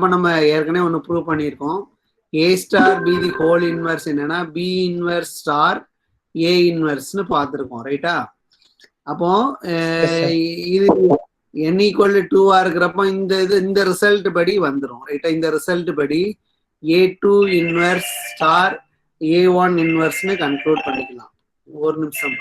அப்ப நம்ம ஏற்கனவே ஒன்று ப்ரூவ் பண்ணியிருக்கோம். A star B the whole inverse என்னன்னா பி இன்வர்ஸ் ஸ்டார் ஏ இன்வர்ஸ்னு பார்த்துருக்கோம், ரைட்டா? அப்போ இது n ஈக்குவல் டு 2 இருக்கிறப்போ இந்த ரிசல்ட் படி வந்துடும், ரைட்டா? இந்த ரிசல்ட் படி A2 inverse star A1 இன்வர்ஸ்னு conclude பண்ணிக்கலாம். ஒரு நிமிஷம்.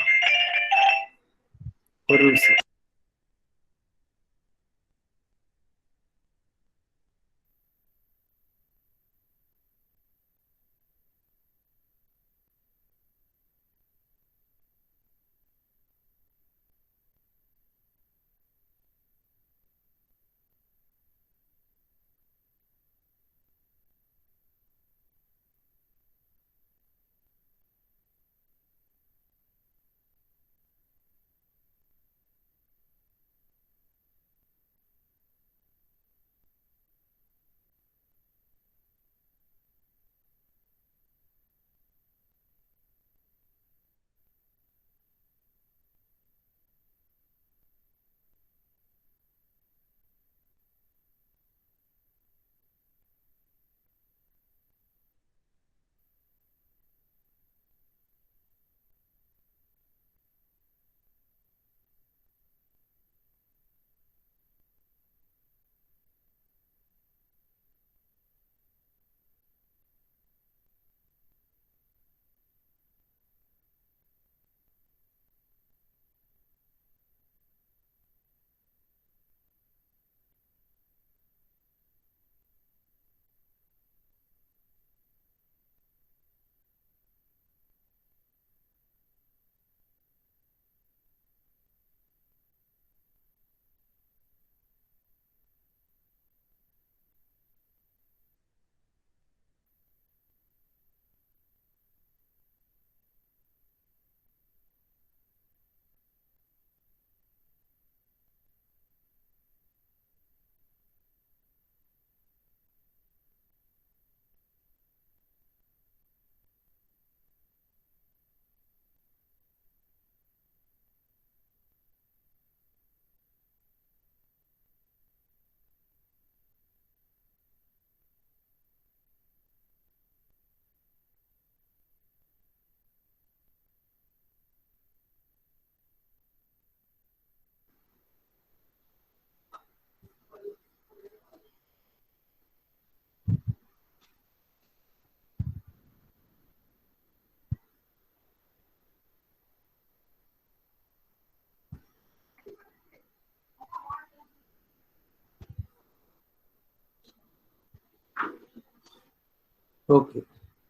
ஓகே,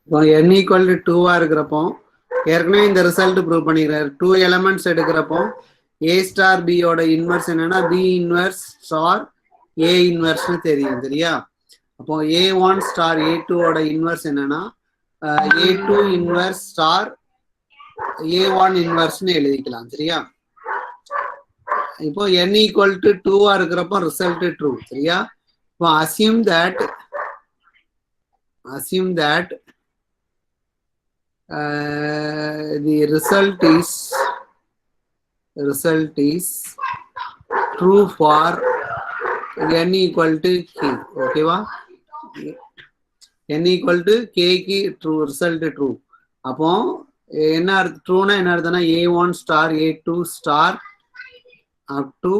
இப்போ n ஈக்குவல் டு 2 இருக்கிறப்போ ஏற்கனவே இந்த ரிசல்ட் ப்ரூவ் பண்ணிக்கிறார். 2 எலமெண்ட்ஸ் எடுக்கிறப்போ ஏ ஸ்டார் பியோட இன்வர்ஸ் என்னன்னா பி இன்வர்ஸ் ஸ்டார் ஏ இன்வர்ஸ்னு தெரியும், சரியா? அப்போ A1 ஸ்டார் A2 ஓட இன்வர்ஸ் என்னன்னா A2 இன்வர்ஸ் ஸ்டார் A1 இன்வர்ஸ்னு எழுதிக்கலாம், சரியா? இப்போ n ஈக்குவல் டு 2 இருக்கிறப்போ ரிசல்ட் ட்ரூ, சரியா? இப்போ assume that the result is true for n equal to k. Okay va? n equal to k ki true result true. அப்போ என்ன ட்ரூனா என்ன அர்த்தம்னா A1 star A2 star up to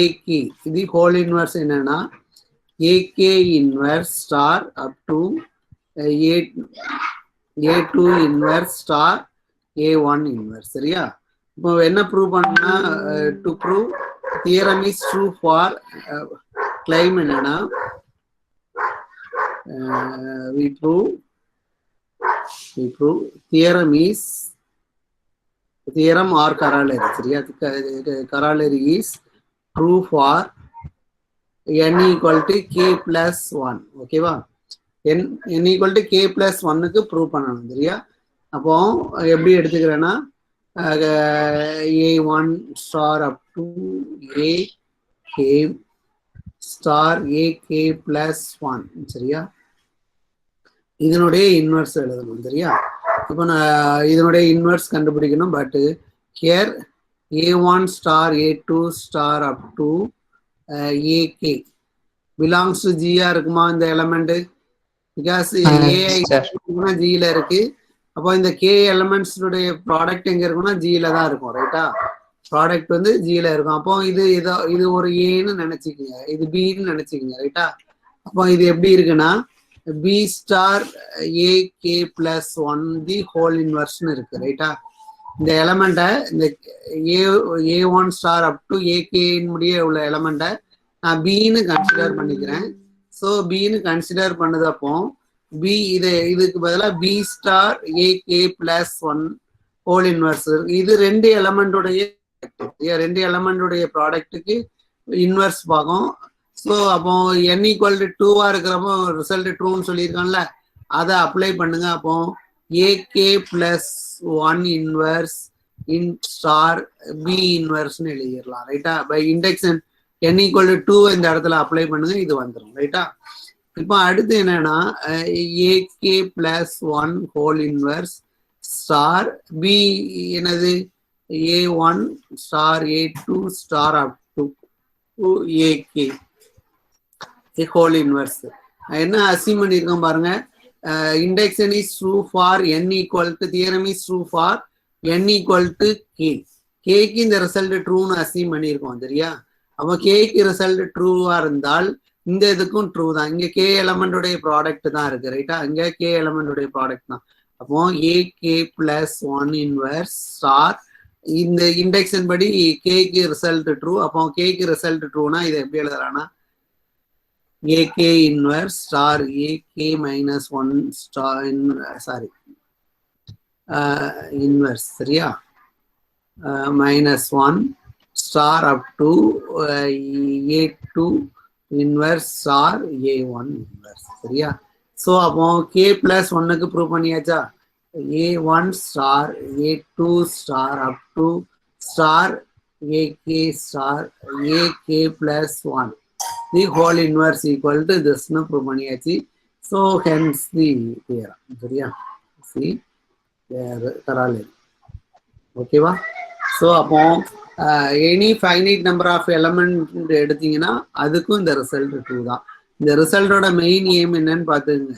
ak இது whole inverse என்னன்னா ak inverse star up to A2 inverse star A1 inverse, சரியா? இப்போ என்ன prove பண்ணா to prove theorem is true for claim என்னன்னா we prove theorem or corollary, சரியா? corollary is true for n equal to k plus 1. ஓகேவா? n equal to k plus 1க்கு prove பண்ணணும், சரியா? அப்போ எப்படி எடுத்துக்கிறேன்னா A1 star up to ak star ak plus 1, சரியா? இதனுடைய இன்வர்ஸ் எழுதணும், சரியா? இப்போ நான் இதனுடைய இன்வர்ஸ் கண்டுபிடிக்கணும். But here A1 star A2 star up to ak belongs to ஜியா இருக்குமா இந்த எலமெண்ட்? பிகாஸ் ஏ ஜியில இருக்கு. அப்போ இந்த கே எலமெண்ட்ஸுடைய ப்ராடக்ட் எங்க இருக்கும்னா ஜியில தான் இருக்கும், ரைட்டா? ப்ராடக்ட் வந்து ஜியில இருக்கும். அப்போ இது ஒரு ஏன்னு நினைச்சுக்கோங்க, இது பின்னு நினைச்சுக்கோங்க, ரைட்டா? அப்போ இது எப்படி இருக்குன்னா B star A K plus one the whole இன்வர்ஸ்னு இருக்கு, ரைட்டா? இந்த எலமெண்ட்டை இந்த A one star up to ஏகேன்னு முடிய உள்ள எலமெண்ட்டை நான் பின்னு கன்சிடர் பண்ணிக்கிறேன். ஸோ பின்னு கன்சிடர் பண்ணதப்போ பி இதுக்கு பதிலாக B star A K plus one whole inverse, இது ரெண்டு எலமெண்ட்டுடைய ப்ராடக்ட்டுக்கு இன்வர்ஸ் பார்க்கும். ஸோ அப்போ n ஈக்குவல் டு 2வா இருக்கிறப்போ ரிசல்ட் ட்ரூன்னு சொல்லியிருக்கான்ல, அதை அப்ளை பண்ணுங்க. அப்போ ஏகே பிளஸ் ஒன் இன்வர்ஸ் இன் ஸ்டார் பி இன்வர்ஸ்னு எழுதிடலாம், ரைட்டா? By induction n equal to 2 இந்த இடத்துல அப்ளை பண்ணுங்க, இது வந்துடும், ரைட்டா? இப்போ அடுத்து என்னன்னா A K plus one whole inverse star B என்னது A one star A two star up to A K whole inverse. என்ன அசீவ் பண்ணியிருக்கோம் பாருங்க, induction is true for n equal to, theorem is true for n equal to K. கேக்கு இந்த result ட்ரூன்னு achieve பண்ணியிருக்கோம், சரியா? அப்போ கேக்கு result ட்ரூவா இருந்தால் இந்த இதுக்கும் ட்ரூ தான். இங்க கே எலமெண்டோடைய ப்ராடக்ட் தான் இருக்கு, ரைட்டா? இங்க கே எலமெண்டோடைய ப்ராடக்ட் தான். அப்போ A K plus one inverse star இந்த இண்டெக்ஷன் படி கேக்கு ரிசல்ட் ட்ரூ. அப்போ கேக்கு ரிசல்ட் ட்ரூனா இதை எப்படி எழுதலாம்னா A K inverse star A K minus one star inverse, சரியா? Minus one star up to A two inverse star A one inverse, சரியா? ஸோ அப்போ கே பிளஸ் ஒன்னுக்கு ப்ரூவ் பண்ணியாச்சா? A one star A two star up to star A K star A K plus one the whole inverse equal to திஸ்னு prove பண்ணியாச்சு. So hence the theorem, சரியா? சி தராலே, ஓகேவா? ஸோ அப்போ any finite number of element எடுத்தீங்கன்னா அதுக்கும் இந்த ரிசல்ட் ட்ரூ தான். இந்த ரிசல்ட்டோட மெயின் எய்ம் என்னன்னு பார்த்துங்க,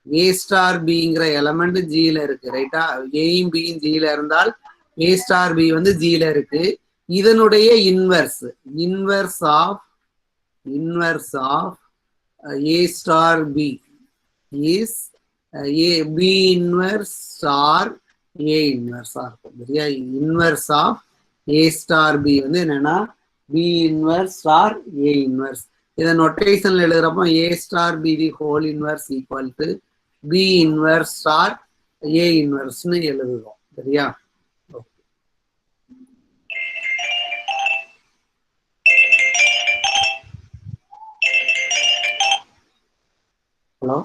ஏ ஸ்டார் பிங்கிற எலமெண்ட் ஜியில இருக்கு, ரைட்டா? ஏயும் பியும் ஜியில இருந்தால் ஏ ஸ்டார் பி வந்து ஜியில இருக்கு. இதனுடைய inverse of A star B is a B inverse star A இன்வர்ஸா இருக்கும், சரியா? Inverse of A star B வந்து என்னன்னா B inverse star A inverse. இதை நொட்டேஷன்ல எழுதுறப்போ A star B the whole inverse equal to B inverse star A இன்வர்ஸ்னு எழுதுவோம், சரியா? ஹலோ,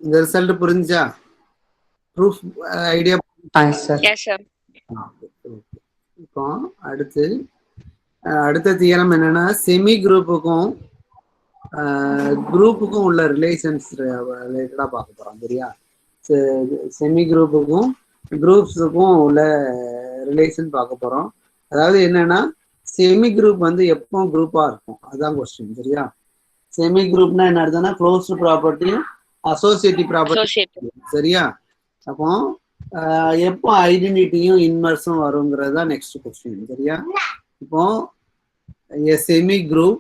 இந்த ரிசல்ட் புரிஞ்சா? Proof idea? Yes, sir. இப்போ அடுத்து அடுத்த தியரம் என்னன்னா செமி குரூப்புக்கும் குரூப்புக்கும் உள்ள ரிலேஷன்ஸ் ரிலேட்டடா பார்க்க போறோம். சரியா? செமி குரூப்புக்கும் குரூப்ஸுக்கும் உள்ள ரிலேஷன் பார்க்க போறோம். அதாவது என்னன்னா செமி குரூப் வந்து எப்போ குரூப்பா இருக்கும் அதுதான் கொஸ்டின். சரியா? செமி குரூப்னா என்ன அர்த்தம்னா க்ளோஸ்டு ப்ராப்பர்ட்டியும் அசோசியேட்டிவ் ப்ராப்பர்ட்டி. சரியா? அப்போ எப்போ ஐடென்டிட்டியும் இன்வர்ஸும் வருங்கிறது தான் நெக்ஸ்ட் கொஸ்டின். சரியா? இப்போ a semi group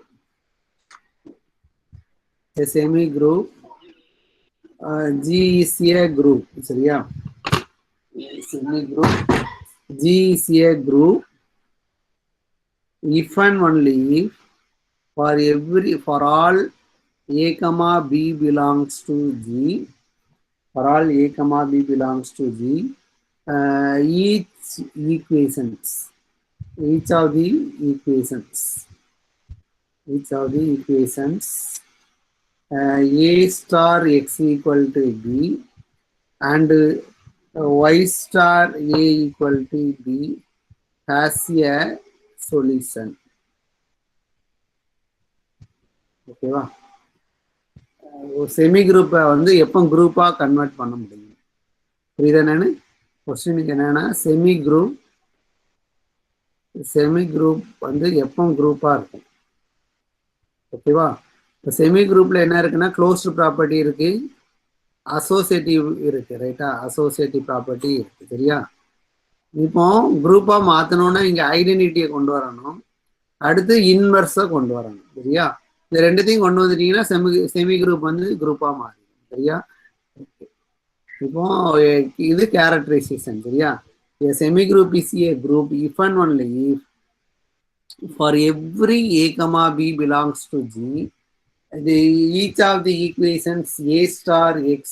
G is a group. சரியா? semi group G is a group if and only if for all a comma b belongs to G, for all a comma b belongs to G, each of the equations a star x equal to b and y star a equal to b has a solution. ஓகேவா? Semi குரூப்பை வந்து எப்போ குரூப்பா convert பண்ண முடியும்? புரியுதா? என்னன்னு கொஸ்டினுக்கு என்னன்னா செமி குரூப் வந்து எப்போ குரூப்பா இருக்கும். ஓகேவா? இப்போ செமி குரூப்ல என்ன இருக்குன்னா க்ளோஸ்டு ப்ராப்பர்ட்டி இருக்கு, அசோசியேட்டிவ் இருக்கு. ரைட்டா? அசோசியேட்டிவ் ப்ராப்பர்ட்டி இருக்கு. சரியா? இப்போ குரூப்பா மாத்தணும்னா இங்க ஐடென்டிட்டியை கொண்டு வரணும், அடுத்து இன்வர்ஸை கொண்டு வரணும். சரியா? இந்த ரெண்டுத்தையும் கொண்டு வந்துட்டீங்கன்னா செமி குரூப் வந்து குரூப்பா மாறிடும். சரியா? இப்போ இது கேரக்டரைசேஷன். சரியா? Semi group is a group if and only if for every a comma b belongs to G, each of the equations a star x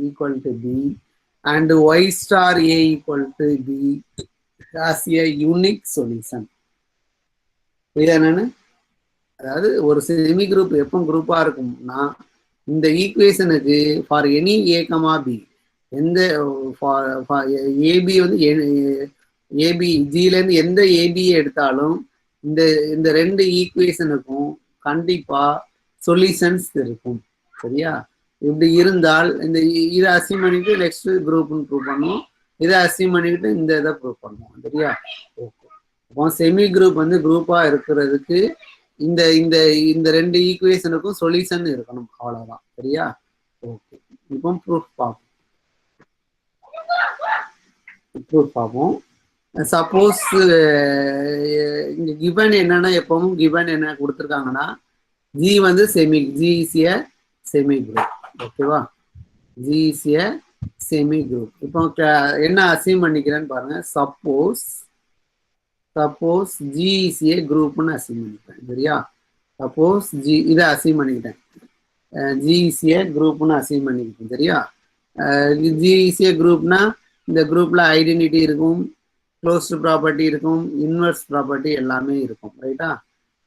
equal to b and y star a equal to b has a unique solution. இது என்னன்னு, அதாவது ஒரு semi group எப்போ குரூப்பா இருக்கும்னா இந்த ஈக்குவேஷனுக்கு for any A comma B, எந்த ஏபி வந்து ஏபி ஜிலேருந்து எந்த ஏபியை எடுத்தாலும் இந்த ரெண்டு ஈக்குவேஷனுக்கும் கண்டிப்பா சொல்யூஷன்ஸ் இருக்கும். சரியா? இப்படி இருந்தால் இதை அசீவ் பண்ணிட்டு நெக்ஸ்ட் குரூப்னு ப்ரூவ் பண்ணுவோம், இதை அசீவ் பண்ணிக்கிட்டு இந்த இதை ப்ரூவ் பண்ணுவோம். சரியா? ஓகே. அப்போ செமி குரூப் வந்து குரூப்பா இருக்கிறதுக்கு இந்த இந்த இந்த ரெண்டு ஈக்குவேஷனுக்கும் சொல்யூஷன் இருக்கணும், அவ்வளவுதான். சரியா? ஓகே. இப்போ ப்ரூஃப் பார்ப்போம். சப்போஸ் இங்க கிவன் என்னன்னா எப்பவும் கிவன் என்ன கொடுத்துருக்காங்கன்னா ஜி வந்து G is a semi group. ஓகேவா? G is a semi group. இப்போ என்ன அசீவ் பண்ணிக்கிறேன்னு பாருங்க. சப்போஸ் ஜி இஸ் ஏ குரூப்னு அசீவ் பண்ணிக்கிறேன். சரியா? சப்போஸ் ஜி இதை அசீவ் பண்ணிக்கிட்டேன், ஜி இஸ் ஏ குரூப்னு அசீவ் பண்ணிக்கிட்டேன். சரியா? ஜி இஸ் ஏ குரூப்னா இந்த குரூப்ல ஐடென்டிட்டி இருக்கும், க்ளோஸ்டு ப்ராப்பர்ட்டி இருக்கும், இன்வர்ஸ் ப்ராப்பர்ட்டி எல்லாமே இருக்கும். ரைட்டா?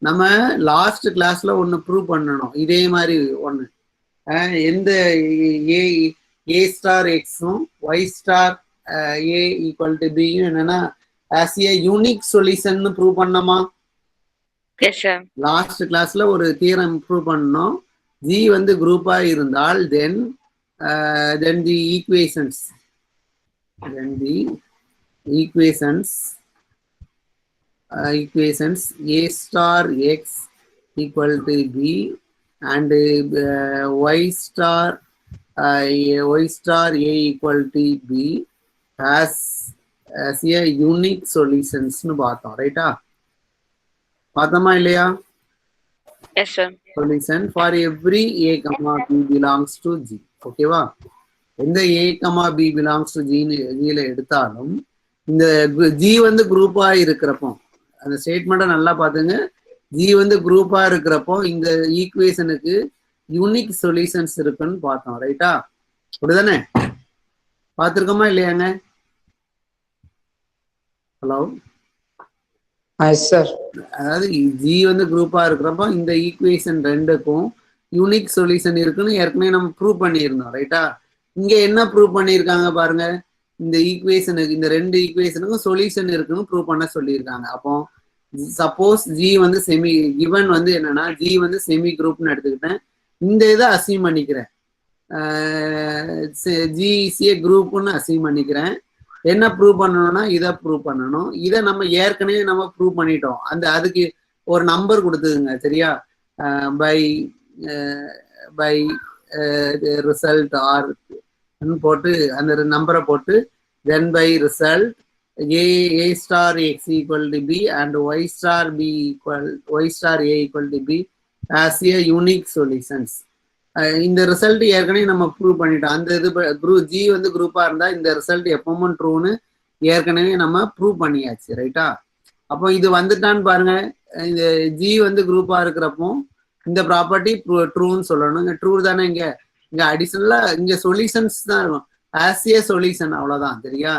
நம்ம லாஸ்ட் கிளாஸ்ல ஒன்று ப்ரூவ் பண்ணணும், இதே மாதிரி ஒன்று. எந்த ஏ ஸ்டார் எக்ஸும் Y star A equal to பியும் என்னன்னா as a unique solution prove பண்ணோமா? லாஸ்ட் கிளாஸ்ல ஒரு தியரம் ப்ரூவ் பண்ணோம். ஜி வந்து குரூப்பா இருந்தால் then the equations a star x equal to b and y star a equal to b has a unique solutions னு பார்த்தோம். ரைட்டா? பார்த்தோமா இல்லையா? Yes sir. Solution for every a comma b belongs to G. ஓகேவா? எந்த a comma b belongs to Gல எடுத்தாலும் இந்த G வந்து குரூப்பா இருக்கிறப்போ, அந்த ஸ்டேட்மெண்ட்டை நல்லா பார்த்துங்க. ஜி வந்து குரூப்பா இருக்கிறப்போ இந்த ஈக்குவேஷனுக்கு யூனிக் சொல்யூஷன்ஸ் இருக்குன்னு பார்த்தோம். ரைட்டா? அப்படிதானே? பார்த்துருக்கோமா இல்லையாங்க? ஹலோ? அதாவது ஜி வந்து குரூப்பா இருக்கிறப்போ இந்த ஈக்குவேஷன் ரெண்டுக்கும் யூனிக் சொல்யூஷன் இருக்குன்னு ஏற்கனவே நம்ம ப்ரூவ் பண்ணியிருந்தோம். ரைட்டா? இங்க என்ன ப்ரூவ் பண்ணியிருக்காங்க பாருங்க. இந்த ஈக்குவேஷனுக்கு, இந்த ரெண்டு ஈக்குவேஷனுக்கும் சொல்யூஷன் இருக்குன்னு ப்ரூவ் பண்ண சொல்லியிருக்காங்க. அப்போ சப்போஸ் ஜி வந்து செமி கிவன் வந்து என்னன்னா ஜி வந்து செமி குரூப்னு எடுத்துக்கிட்டேன். இந்த இதை அசீவ் பண்ணிக்கிறேன். ஜிசிஏ குரூப்னு அசீவ் பண்ணிக்கிறேன். என்ன ப்ரூவ் பண்ணணும்னா இதை ப்ரூவ் பண்ணணும். இதை நம்ம ஏற்கனவே நம்ம ப்ரூவ் பண்ணிட்டோம். அதுக்கு ஒரு நம்பர் கொடுத்துதுங்க, சரியா? பை பை ரிசல்ட் ஆர் போட்டு அந்த நம்பரை போட்டு then by result a star x equal to b and y star b equal y star a equal to b as a unique solutions. இந்த ரிசல்ட் ஏற்கனவே நம்ம ப்ரூவ் பண்ணிட்டோம். அந்த இது குரூப் ஜி வந்து குரூப்பா இருந்தா இந்த ரிசல்ட் எப்பவும் ட்ரூன்னு ஏற்கனவே நம்ம ப்ரூவ் பண்ணியாச்சு, ரைட்டா? அப்போ இது வந்துட்டான்னு பாருங்க. இந்த ஜி வந்து குரூப்பா இருக்கிறப்போ இந்த ப்ராப்பர்ட்டி ட்ரூன்னு சொல்லணும். இங்க ட்ரூ தானே. இங்க அடிஷனலா இங்க சொல்யூஷன்ஸ் தான் இருக்கும். ஆஸ் ஏ சொல்யூஷன், அவ்வளவுதான், சரியா?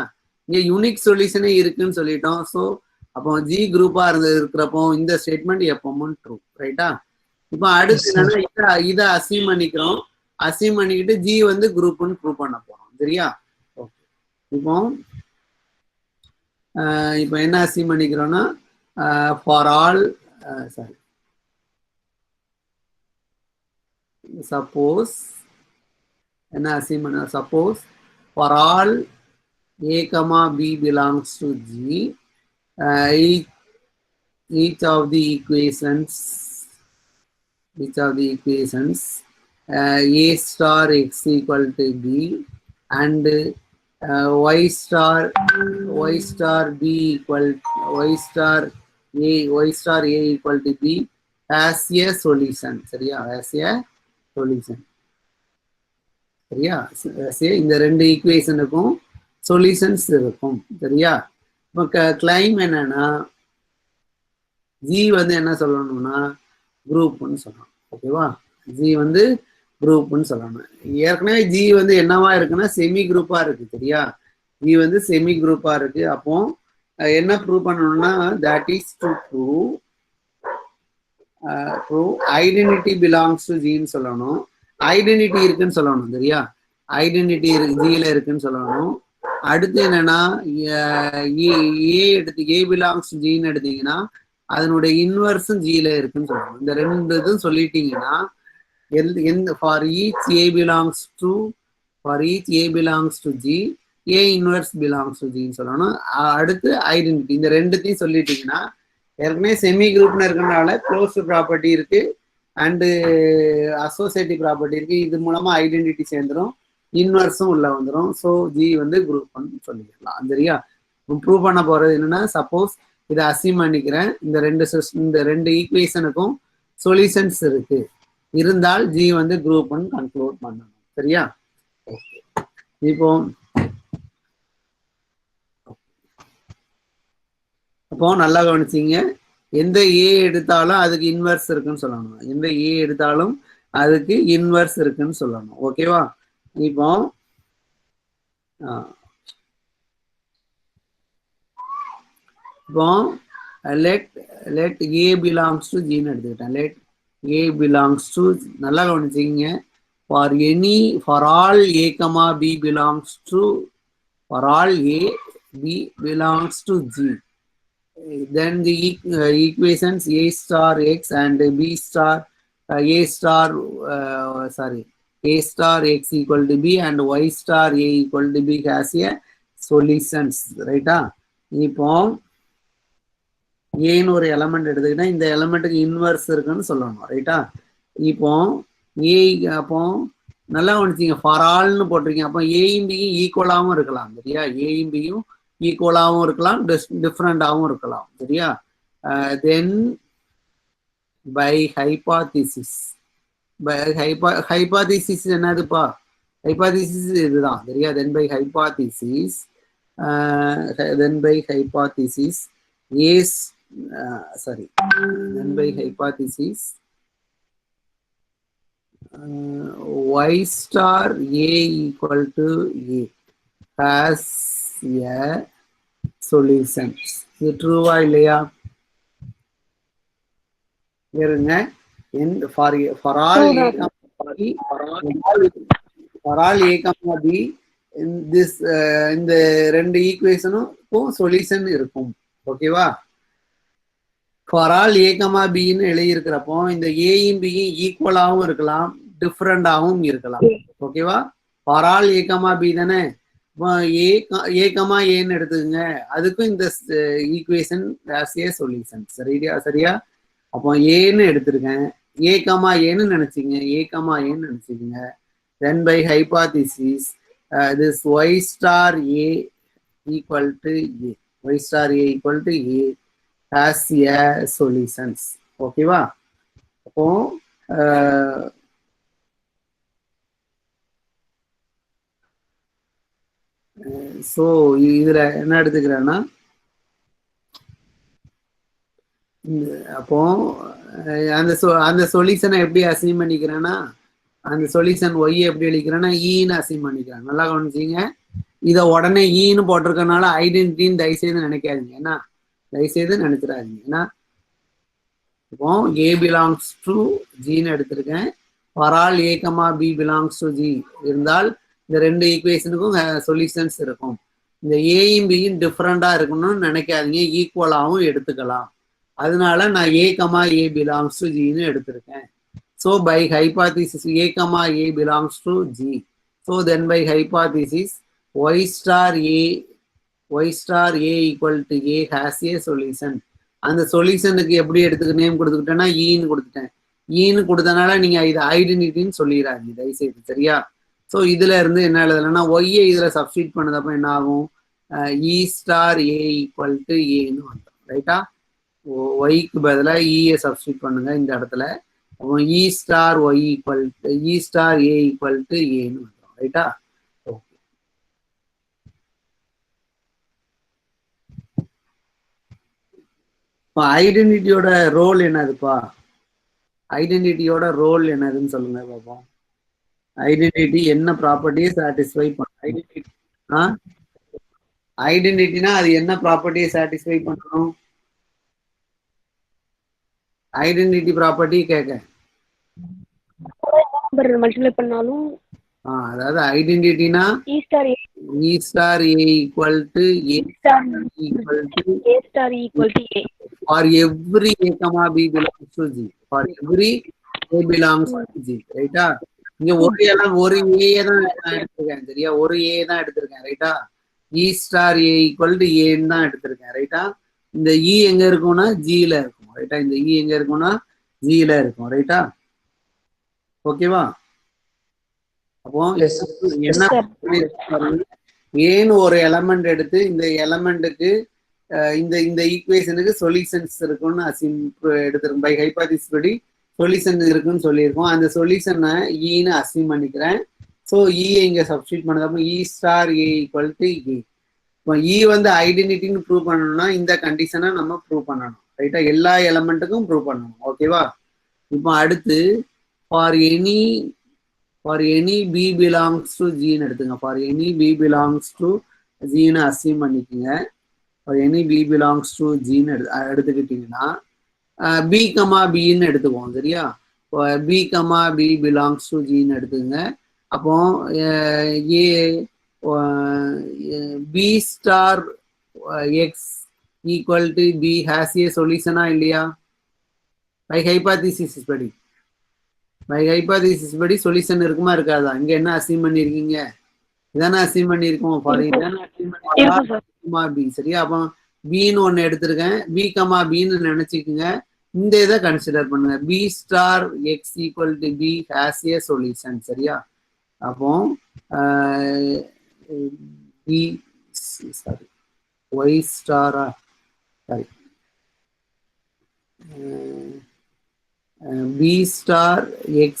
இங்க யூனிக் சொல்யூஷனே இருக்குன்னு சொல்லிட்டோம். ஸோ அப்போ ஜி குரூப்பா இருக்கிறப்போ இந்த ஸ்டேட்மெண்ட் எப்பவும் ட்ரூ, ரைட்டா? இப்போ அடுத்து என்னன்னா இதை அசீவ் பண்ணிக்கிறோம். அசீவ் பண்ணிக்கிட்டு ஜி வந்து குரூப்னு ப்ரூவ் பண்ண போறோம், சரியா? ஓகே. இப்போ என்ன அசீவ் பண்ணிக்கிறோம்னா ஃபார் ஆல் சாரி சப்போஸ் என்ன அசீவ் பண்ண suppose for all a comma b belongs to g, each of the equations a star x equal to b and y star b equal y star a equal to b as a solution, சரியா? as a solution, சரியா? இந்த ரெண்டு ஈக்குவேஷனுக்கும் solutions இருக்கும், சரியா? இப்போ claim என்னன்னா G வந்து என்ன சொல்லணும்னா குரூப்னு சொல்லணும், ஓகேவா? ஜி வந்து குரூப்னு சொல்லணும். ஏற்கனவே ஜி வந்து என்னவா இருக்குன்னா செமி குரூப்பா இருக்கு, சரியா? ஜி வந்து செமி குரூப்பா இருக்கு. அப்போ என்ன ப்ரூவ் பண்ணணும்னா that is to prove identity belongs to ஜின்னு சொல்லணும். ஐடென்டிட்டி இருக்குன்னு சொல்லணும், சரியா? ஐடென்டிட்டி ஜியில இருக்குன்னு சொல்லணும். அடுத்து என்னன்னா ஏ பிலாங்ஸ் ஜின்னு எடுத்தீங்கன்னா அதனுடைய இன்வர்ஸும் ஜியில இருக்குன்னு சொல்லணும். இந்த ரெண்டு இதுவும் சொல்லிட்டீங்கன்னா for each A belongs to G A inverse belongs to ஜின்னு சொல்லணும். அடுத்து ஐடென்டிட்டி, இந்த ரெண்டுத்தையும் சொல்லிட்டீங்கன்னா ஏற்கனவே செமி குரூப்னு இருக்கனால க்ளோஸ்டு ப்ராப்பர்ட்டி இருக்கு அண்டு அசோசியேட்டிவ் ப்ராப்பர்ட்டி இருக்கு. இது மூலமா ஐடென்டிட்டி சேர்ந்துடும், இன்வர்ஸும் உள்ள வந்துடும். ஸோ ஜி வந்து குரூப் சொல்லிக்கலாம், சரியா? ப்ரூவ் பண்ண போறது என்னன்னா சப்போஸ் இதை அசீவ் பண்ணிக்கிறேன். இந்த ரெண்டு ஈக்குவேஷனுக்கும் சொல்யூஷன்ஸ் இருக்கு இருந்தால் ஜி வந்து குரூப் கன்க்ளூட் பண்ணணும், சரியா? ஓகே. இப்போ நல்லா கவனிச்சிங்க. எந்த ஏ எடுத்தாலும் அதுக்கு இன்வர்ஸ் இருக்குன்னு சொல்லணும். எந்த ஏ எடுத்தாலும் அதுக்கு இன்வர்ஸ் இருக்குன்னு சொல்லணும், ஓகேவா? இப்போ let a belongs to g ன்னு எடுத்துக்கிட்டேன். let a belongs to, நல்லா கவனிச்சிங்க, for all a comma b belongs to, for all a b belongs to g, then the equations a star x and b star a star x equal to b and y star a equal to b has a solutions, ரைட்டா? இப்போ ஏன்னு ஒரு element எடுத்துக்கிட்டா இந்த எலமெண்ட்டுக்கு inverse இருக்குன்னு சொல்லணும், ரைட்டா? இப்போ ஏ, அப்போ நல்லா கவனிச்சிங்க, ஃபார் ஆல்னு போட்டிருக்கீங்க. அப்போ ஏயும் பியும் ஈக்குவலாகவும் இருக்கலாம், சரியா? ஏயும் பியும் ஈக்குவலாகவும் இருக்கலாம், டிஃப்ரெண்டாகவும் இருக்கலாம், சரியா? தென் பை ஹைபாதிசிஸ், ஹைபாதிசிஸ் என்னதுப்பா? ஹைபாதிசிஸ் இதுதான், சரியா? Then by hypothesis then by hypothesis y star a equal to a has a solution. இது ட்ரூவா இல்லையா? இருங்க. for all a comma b இந்த ரெண்டு ஈக்குவேஷனுக்கும் சொல்யூஷன் இருக்கும், ஓகேவா? ஃபார் ஆல் ஏ கமா பின்னு எழுதியிருக்கிறப்போ இந்த ஏயும் பியும் ஈக்குவலாகவும் இருக்கலாம், டிஃப்ரெண்டாகவும் இருக்கலாம். ஓகேவா? For all A comma B தானே. இப்போ ஏ கமா ஏன்னு எடுத்துக்கங்க, அதுக்கும் இந்த ஈக்குவேஷன் ஏ சொல்யூஷன். சரியா? அப்போ ஏன்னு எடுத்திருக்கேன், ஏ கமா ஏன்னு நினைச்சிங்க, ஏ கமா ஏன்னு நினைச்சுக்கங்க. Then by hypothesis this y star a equal to a, y star a equal to a has a solutions. ஓகேவா? அப்போ ஸோ இதுல என்ன எடுத்துக்கிறேன்னா, அப்போ அந்த சொல்யூஷனை எப்படி அசைன் பண்ணிக்கிறேன்னா, அந்த சொல்யூஷன் ஒய் எப்படி எழுதிக்கிறேன்னா ஈன்னு அசைன் பண்ணிக்கிறேன். நல்லா கவனிச்சிங்க. இதை உடனே ஈன்னு போட்டிருக்கனால ஐடென்டிட்டின்னு தயவுசெய்து நினைக்காதீங்க. ஏன்னா தயவுசெய்து நினைச்சிடாதீங்க. ஏன்னா இப்போ ஏ பிலாங்ஸ் டு ஜின்னு எடுத்திருக்கேன். For all A comma B belongs to G இருந்தால் இந்த ரெண்டு ஈக்குவேஷனுக்கும் சொல்யூஷன்ஸ் இருக்கும். இந்த ஏயும் பியும் டிஃப்ரெண்டா இருக்கணும்னு நினைக்காதீங்க, ஈக்குவலாகவும் எடுத்துக்கலாம். அதனால நான் A comma A belongs to ஜின்னு எடுத்திருக்கேன். So by hypothesis A comma A belongs to G. So then by hypothesis y star a equal to a has a solution. அந்த சொல்யூஷனுக்கு எப்படி எடுத்துக்க நேம் கொடுத்துக்கிட்டேன்னா ஈன்னு கொடுத்துட்டேன். ஈன்னு கொடுத்தனால நீங்க இது ஐடென்டிட்டின்னு சொல்லிடாதீங்க தயவுசெய்து. சரியா? ஸோ இதுல இருந்து என்ன எழுதலைன்னா ஒய்யை இதுல சப்ஸ்டியூட் பண்ணதப்ப என்ன ஆகும், இ ஸ்டார் ஏ ஈக்குவல் டு ஏன்னு வந்துடும். ரைட்டா? ஒய்க்கு பதிலாக இயை சப்ஸ்டியூட் பண்ணுங்க இந்த இடத்துல. அப்போ E star Y equal to E star A equal to ஏன்னு வந்துடும். ரைட்டா? ஐடென்டிட்டியோட ரோல் என்னதுப்பா? ஐடென்டிட்டியோட ரோல் என்னதுன்னு சொல்லுங்க பாப்போம். ஐடென்டிட்டி என்ன ப்ராப்பர்ட்டியை சாட்டிஸ்ஃபை பண்ண? ஐடென்டிட்டினா அது என்ன ப்ராப்பர்ட்டியை சாட்டிஸ்ஃபை பண்ணணும்? ஐடென்டிட்டி ப்ராப்பர்ட்டி கேட்க மல்டிப்ளை பண்ணாலும் அதாவது ஐடென்டிட்டினா E star A equal to A equal to A star equal to A for every A comma B belongs to G, for every A belongs to G. ரைட்டா? இங்க ஒரு ஏ தான் நான் எடுத்திருக்கேன். சரியா? ஒரு ஏ தான் எடுத்திருக்கேன். ரைட்டா? E star A equal to ஏன்னு தான் எடுத்திருக்கேன். ரைட்டா? இந்த இ எங்க இருக்கும்னா ஜில இருக்கும். ரைட்டா? இந்த இ எங்க இருக்கும்னா ஜில இருக்கும். ரைட்டா? ஓகேவா? அப்போ என்ன ஏன்னு ஒரு எலமெண்ட் எடுத்து இந்த எலமெண்ட்டுக்கு இந்த ஈக்குவேஷனுக்கு சொல்யூஷன்ஸ் இருக்குன்னு எடுத்திருக்கோம். பை ஹைபாதிசிஸ் படி சொல்யூஷன் இருக்குன்னு சொல்லியிருக்கோம். அந்த சொல்யூஷனை ஈன்னு அசியூம் பண்ணிக்கிறேன். ஸோ இ இங்க சப்ஸ்டியூட் பண்ணதப்போ E star A equal to A. இப்போ இ வந்து ஐடென்டிட்டின்னு ப்ரூவ் பண்ணணும்னா இந்த கண்டிஷனை நம்ம ப்ரூவ் பண்ணணும். ரைட்டா? எல்லா எலமெண்ட்டுக்கும் ப்ரூவ் பண்ணணும். ஓகேவா? இப்போ அடுத்து for any B belongs to ஜின்னு எடுத்துங்க. For any B belongs to ஜின்னு அசியூம் பண்ணிக்கோங்க. For any B belongs to ஜின்னு எடுத்துக்கிட்டீங்கன்னா பி கமா பின்னு எடுத்துக்குவோம். சரியா? B comma B belongs to ஜின்னு எடுத்துக்கங்க. அப்போ A B star X equal to B has a சொல்யூஷனா இல்லையா? பை ஹைபாதிசிஸ் படி சொல்யூஷன் இருக்குமா இருக்காதா? இங்க என்ன அசீவ் பண்ணிருக்கீங்க? இதானே அசீவ் பண்ணிருக்கோம். பி. சரியா? அப்போ பின்னு ஒன்னு எடுத்திருக்கேன். பி கமா பின்னு நினைச்சுக்குங்க. இந்த இதை கன்சிடர் பண்ணுங்க. B star X equal to B has a solution. சரியா? அப்போ பி சாரி ஒய் ஸ்டாரா sorry b star x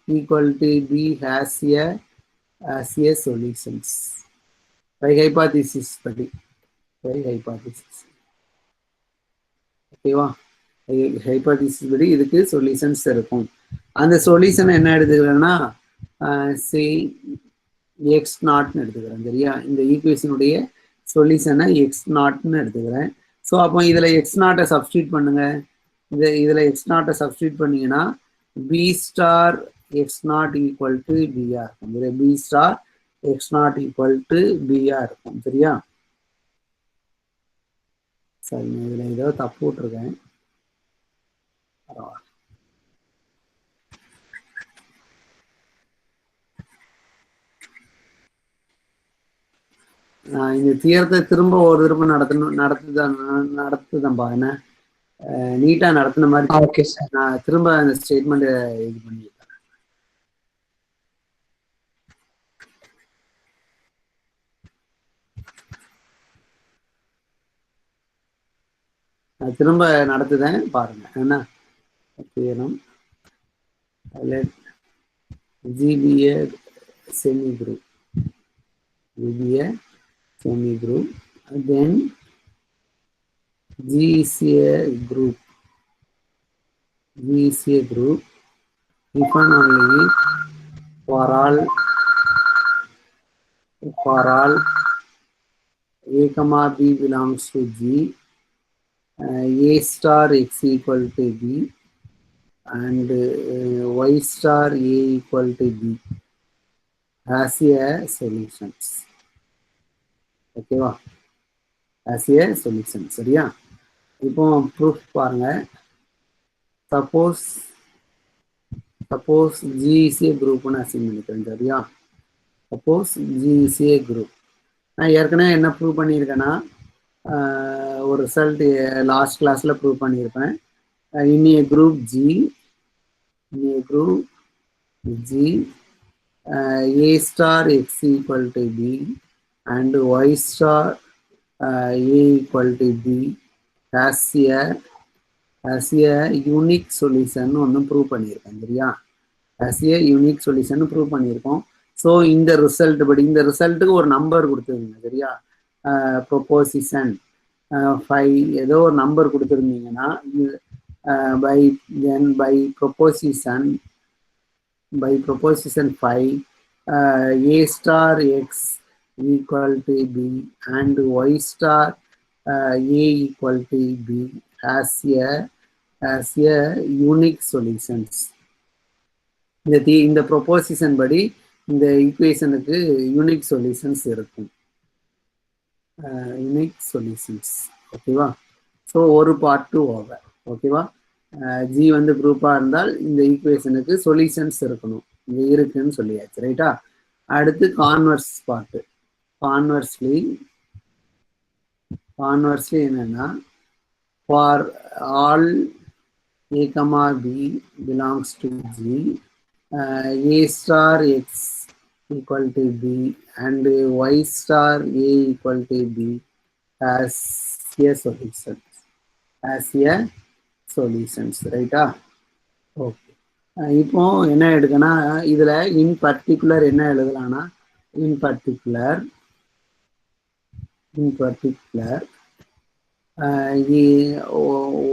equal to b has a solutions by hypothesis படி by hypothesis. ஓகேவா? ஹைபாதிசிஸ் படி இதுக்கு சொல்யூஷன்ஸ் இருக்கும். அந்த சொல்யூஷன் என்ன எடுத்துக்கிறேன்னா எக்ஸ் நாட்னு எடுத்துக்கிறேன். சரியா? இந்த ஈக்குவேஷனுடைய சொல்யூஷனை எக்ஸ் நாட்னு எடுத்துக்கிறேன். ஸோ அப்போ இதுல எக்ஸ் நாட்டை சப்ஸ்டியூட் பண்ணுங்க. இதுல எக்ஸ் நாட்டை சப்ஸ்டியூட் பண்ணீங்கன்னா B star X naught equal to BR இருக்கும். இதுல B star X naught equal to BR இருக்கும். சரியா? சரி, இதுல ஏதோ தப்பு விட்டுருக்கேன். இந்த தியரத்தை திரும்ப ஒரு திரும்ப நடத்துதம்பா என்ன நீட்டா நடத்தின மாதிரி ஓகே சார். நான் திரும்ப அந்த ஸ்டேட்மெண்ட் இது பண்ணி திரும்ப நடத்துதேன் பாருங்க என்ன theorem GPA semi group GBA semi group, then G is a group. G is a group. If and only for all A comma B belongs to G, A star X equal to B, and Y star A equal to B as a solutions. Okay, va? As a solution. சரியா? இப்போ proof பாருங்க. Suppose G is a group னு assume பண்ணிக்கிறேன் சரியா? Suppose G is a group. நான் ஏற்கனவே என்ன prove பண்ணியிருக்கேன்னா ஒரு ரிசல்ட் லாஸ்ட் கிளாஸ்ல ப்ரூவ் பண்ணியிருப்பேன். in a group G A star X equal to B and Y star A equal to B as a unique solution ஒன்று ப்ரூவ் பண்ணியிருக்கேன் சரியா? as a unique solution prove பண்ணியிருக்கோம். So இந்த result படி இந்த ரிசல்ட்டுக்கு ஒரு நம்பர் கொடுத்துருங்க சரியா? ப்ரொபோசிஷன் 5 ஏதோ ஒரு number கொடுத்துருந்தீங்கன்னா by proposition 5 A star X equal to B and Y star A equal to B as a unique solutions. இந்த ப்ரொபோசிஷன் படி இந்த ஈக்குவேஷனுக்கு யூனிக் சொல்யூஷன்ஸ் இருக்கும். யூனிக் சொல்யூஷன்ஸ் ஓகேவா? ஸோ ஒரு பார்ட் 2 ஓவர் ஓகேவா? ஜி வந்து குரூப்பாக இருந்தால் இந்த ஈக்குவேஷனுக்கு சொல்யூஷன்ஸ் இருக்கணும். இங்கே இருக்குன்னு சொல்லியாச்சு ரைட்டா? அடுத்து கான்வர்ஸ் பார்ட்டு. கான்வர்ஸ்லி என்னன்னா for all A comma B belongs to G, A star X equal to B and Y star A equal to B as a solutions right? Okay. இப்போ என்ன எடுக்கனா இதுல இன் பர்டிகுலர் என்ன எழுதலாம்னா in particular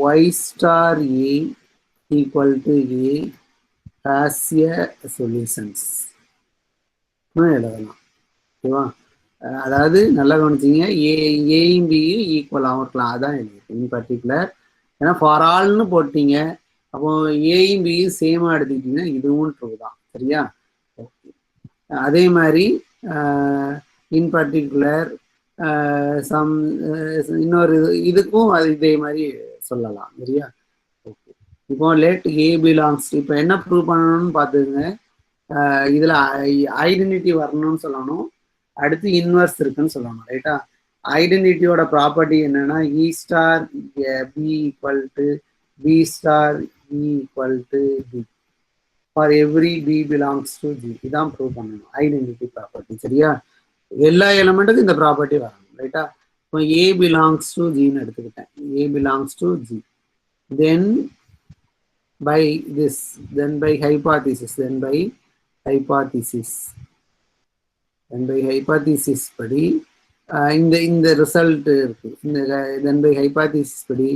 Y star A equal to A as a solutions எழுதலாம் ஓகேவா? அதாவது நல்லா கவனிச்சிங்க, ஏயும் பியும் ஈக்குவலாகவும் இருக்கலாம். அதான் எழுதிருக்கு இன் பர்டிகுலர். ஏன்னா ஃபார் ஆல்னு போட்டீங்க, அப்போ ஏயும் பியும் சேமாக எடுத்துக்கிட்டீங்கன்னா இதுவும் ட்ரூ தான் சரியா? ஓகே. அதே மாதிரி இன் பர்டிகுலர் சம் இன்னொரு இதுக்கும் அது இதே மாதிரி சொல்லலாம் சரியா? ஓகே. இப்போ லெட் ஏ பிலாங்ஸ், இப்போ என்ன ப்ரூவ் பண்ணணும்னு பார்த்துங்க. இதில் ஐடென்டிட்டி வரணும்னு சொல்லணும், அடுத்து இன்வர்ஸ் இருக்குன்னு சொல்லணும் ரைட்டா? ஐடென்டிட்டியோட ப்ராப்பர்ட்டி என்னன்னா E star B equal to B star E equal to B for every B belongs to G. இதான் ப்ரூவ் பண்ணணும் ஐடென்டிட்டி ப்ராப்பர்ட்டி சரியா? எல்லா எலமெண்ட்டுக்கும் இந்த ப்ராப்பர்ட்டி வரணும் ரைட்டா? இப்போ ஏ பிலாங்ஸ் டு ஜின்னு எடுத்துக்கிட்டேன். A belongs to G, then by this, then by hypothesis படி இந்த ரிசல்ட் இருக்கு. இந்த then by hypothesis படி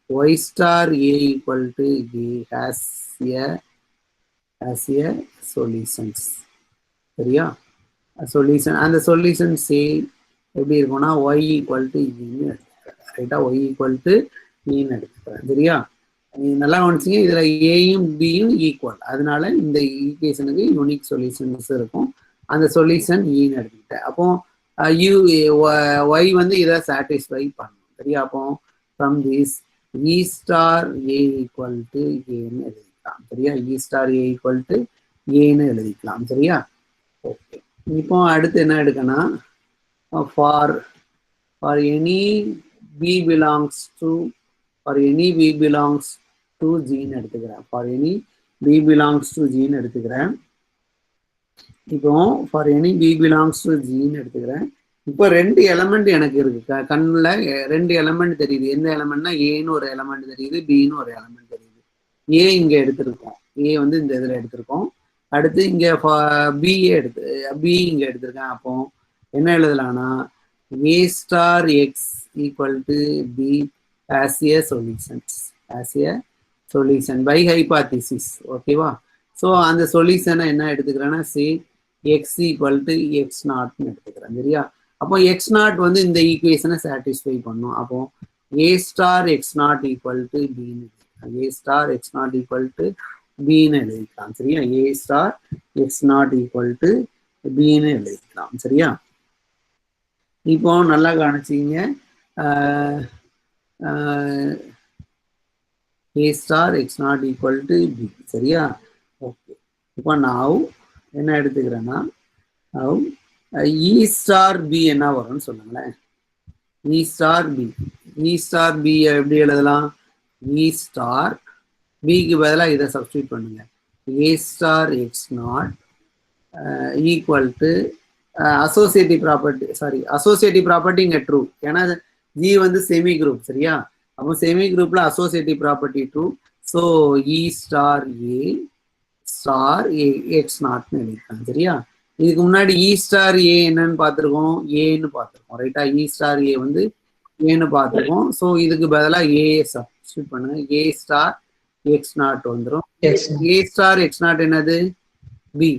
y star A equal to A has a solutions சரியா? சொல்யூஷன், அந்த சொல்யூஷன் சே எப்படி இருக்கும்னா y equal to E-ன்னு எடுத்துக்கிறேன் ரைட்டா? y equal to E-ன்னு எடுத்துக்கிறேன் சரியா? நல்லா கவனிச்சிங்க, இதில் ஏயும் பியும் ஈக்குவல், அதனால இந்த ஈக்குவேஷனுக்கு யூனிக் சொல்யூஷன்ஸ் இருக்கும். அந்த சொல்யூஷன் ஈன்னு எடுத்துக்கிட்டேன். அப்போ ஒய் வந்து இதை சாட்டிஸ்ஃபை பண்ணணும் சரியா? அப்போ from this E star A equal to ஏன்னு எழுதிக்கலாம். சரியா? E star A equal to ஏன்னு எழுதிக்கலாம். சரியா? ஓகே. இப்போ அடுத்து என்ன எடுக்கணும்? For any B belongs to ஜின்னு எடுத்துக்கிறேன். For any B belongs to ஜின்னு எடுத்துக்கிறேன். இப்போ for any B belongs to ஜின்னு எடுத்துக்கிறேன். இப்போ 2 எலமெண்ட் எனக்கு இருக்கு. கண்ணில் 2 எலமெண்ட் தெரியுது. எந்த எலமெண்ட்னா ஏன்னு ஒரு எலமெண்ட் தெரியுது, பின்னு ஒரு எலமெண்ட் தெரியுது. ஏ இங்க எடுத்திருக்கோம். ஏ வந்து இந்த இதில் எடுத்திருக்கோம். அடுத்து இங்க பி இங்க எடுத்திருக்கேன். அப்போ என்ன எழுதலாம்னா A star X equal to B as a solution by hypothesis. ஓகேவா? ஸோ அந்த சொல்யூஷனை என்ன எடுத்துக்கிறேன்னா எக்ஸ் ஈக்குவல் டு எக்ஸ் நாட்னு எடுத்துக்கிறேன். சரியா? அப்போ எக்ஸ் நாட் வந்து இந்த ஈக்குவேஷனை சாட்டிஸ்ஃபை பண்ணும். அப்போ ஏ star X naught equal to பின்னு A star X naught equal to பின்னு எழுதிக்கலாம். சரியா? A star X naught equal to பின்னு எழுதிக்கலாம். சரியா? இப்போ நல்லா கவனிச்சிங்க. A star X naught equal to B. சரியா? ஓகே. இப்போ நான் என்ன எடுத்துக்கிறேன்னா இ ஸ்டார் பி என்ன வரும்னு சொல்லுங்களேன். இ ஸ்டார் பி எப்படி எழுதலாம்? இ ஸ்டார் பிக்கு பதிலாக இதை சப்ஸ்டியூட் பண்ணுங்க. A star X naught equal to associative property இங்க ட்ரூ. ஏன்னா ஜி வந்து செமி குரூப். சரியா? அப்போ செமி குரூப்ல associative property true. So E star A star X நாட்னு எழுதிருக்காங்க. சரியா? இதுக்கு முன்னாடி இ ஸ்டார் ஏ என்னன்னு பார்த்துருக்கோம், ஏன்னு பார்த்துருக்கோம். ரைட்டா? இ ஸ்டார் ஏ வந்து ஏன்னு பார்த்துருக்கோம். ஸோ இதுக்கு பதிலாக ஏ சப்ஸ்டியூட் பண்ணுங்க. ஏ ஸ்டார் எக்ஸ் நாட் வந்துடும். ஏ ஸ்டார் எக்ஸ் நாட் என்னது? பி.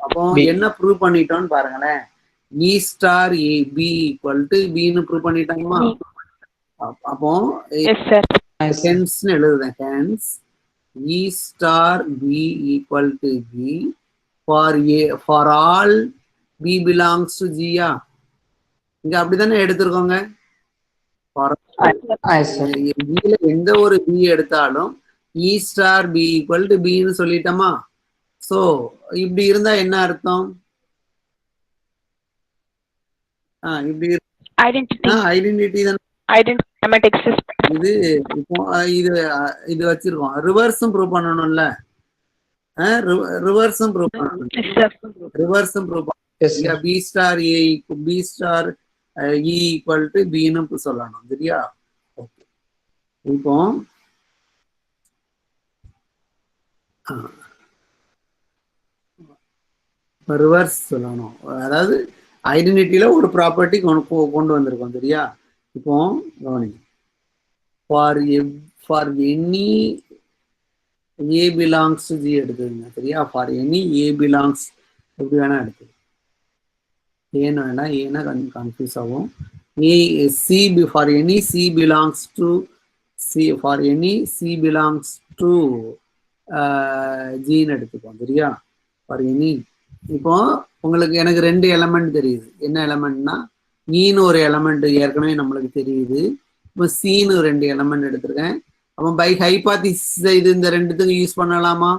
அப்போ என்ன ப்ரூவ் பண்ணிட்டோம்னு பாருங்களேன். E star A B equal to பின்னு ப்ரூவ் பண்ணிட்டாங்கம்மா. அப்போ ஹென்ஸ்னு எழுதுறேன். Hence E star B equal to B for all B belongs to ஜியா. இங்க அப்படித்தானே எடுத்திருக்கோங்க. எந்த ஒரு பி எடுத்தாலும் E star B equal to பின்னு சொல்லிட்டோமா. சோ இப்படி இருந்தா என்ன அர்த்தம்? இப்படி ஐடென்டிட்டி தான். இது இப்போ இது வச்சிருக்கோம். ரிவர்ஸும் ப்ரூவ் பண்ணணும்ல. ரிவர்ஸும் ப்ரூவ் பண்ணணும். B star A B star E equal to பின்னு சொல்லணும். சரியா? ஓகே. இப்போ ரிவர்ஸ் சொல்லணும். அதாவது ஐடென்டிட்டியில ஒரு ப்ராப்பர்ட்டி கொண்டு வந்திருக்கோம். சரியா? இப்போ கவனிங்க. For any A belongs to G எடுத்துக்கங்க. சரியா? ஃபார் எனி ஏ பிலாங்ஸ் எப்படி வேணா எடுத்துக்கங்க. ஏன்னு வேணா ஏன்னா கன்ஃபியூஸ் ஆகும். For any C belongs to ஜின்னு எடுத்துப்போம். சரியா? ஃபார் எனி இப்போ உங்களுக்கு எனக்கு 2 எலமெண்ட் தெரியுது. என்ன எலமெண்ட்னா ஈன்னு ஒரு எலமெண்ட் ஏற்கனவே நம்மளுக்கு தெரியுது. இப்போ சீனு 2 எலமெண்ட் எடுத்திருக்கேன். அப்போ பை ஹைபாத்திசிஸ் இது இந்த ரெண்டுத்துக்கும் யூஸ் பண்ணலாமா?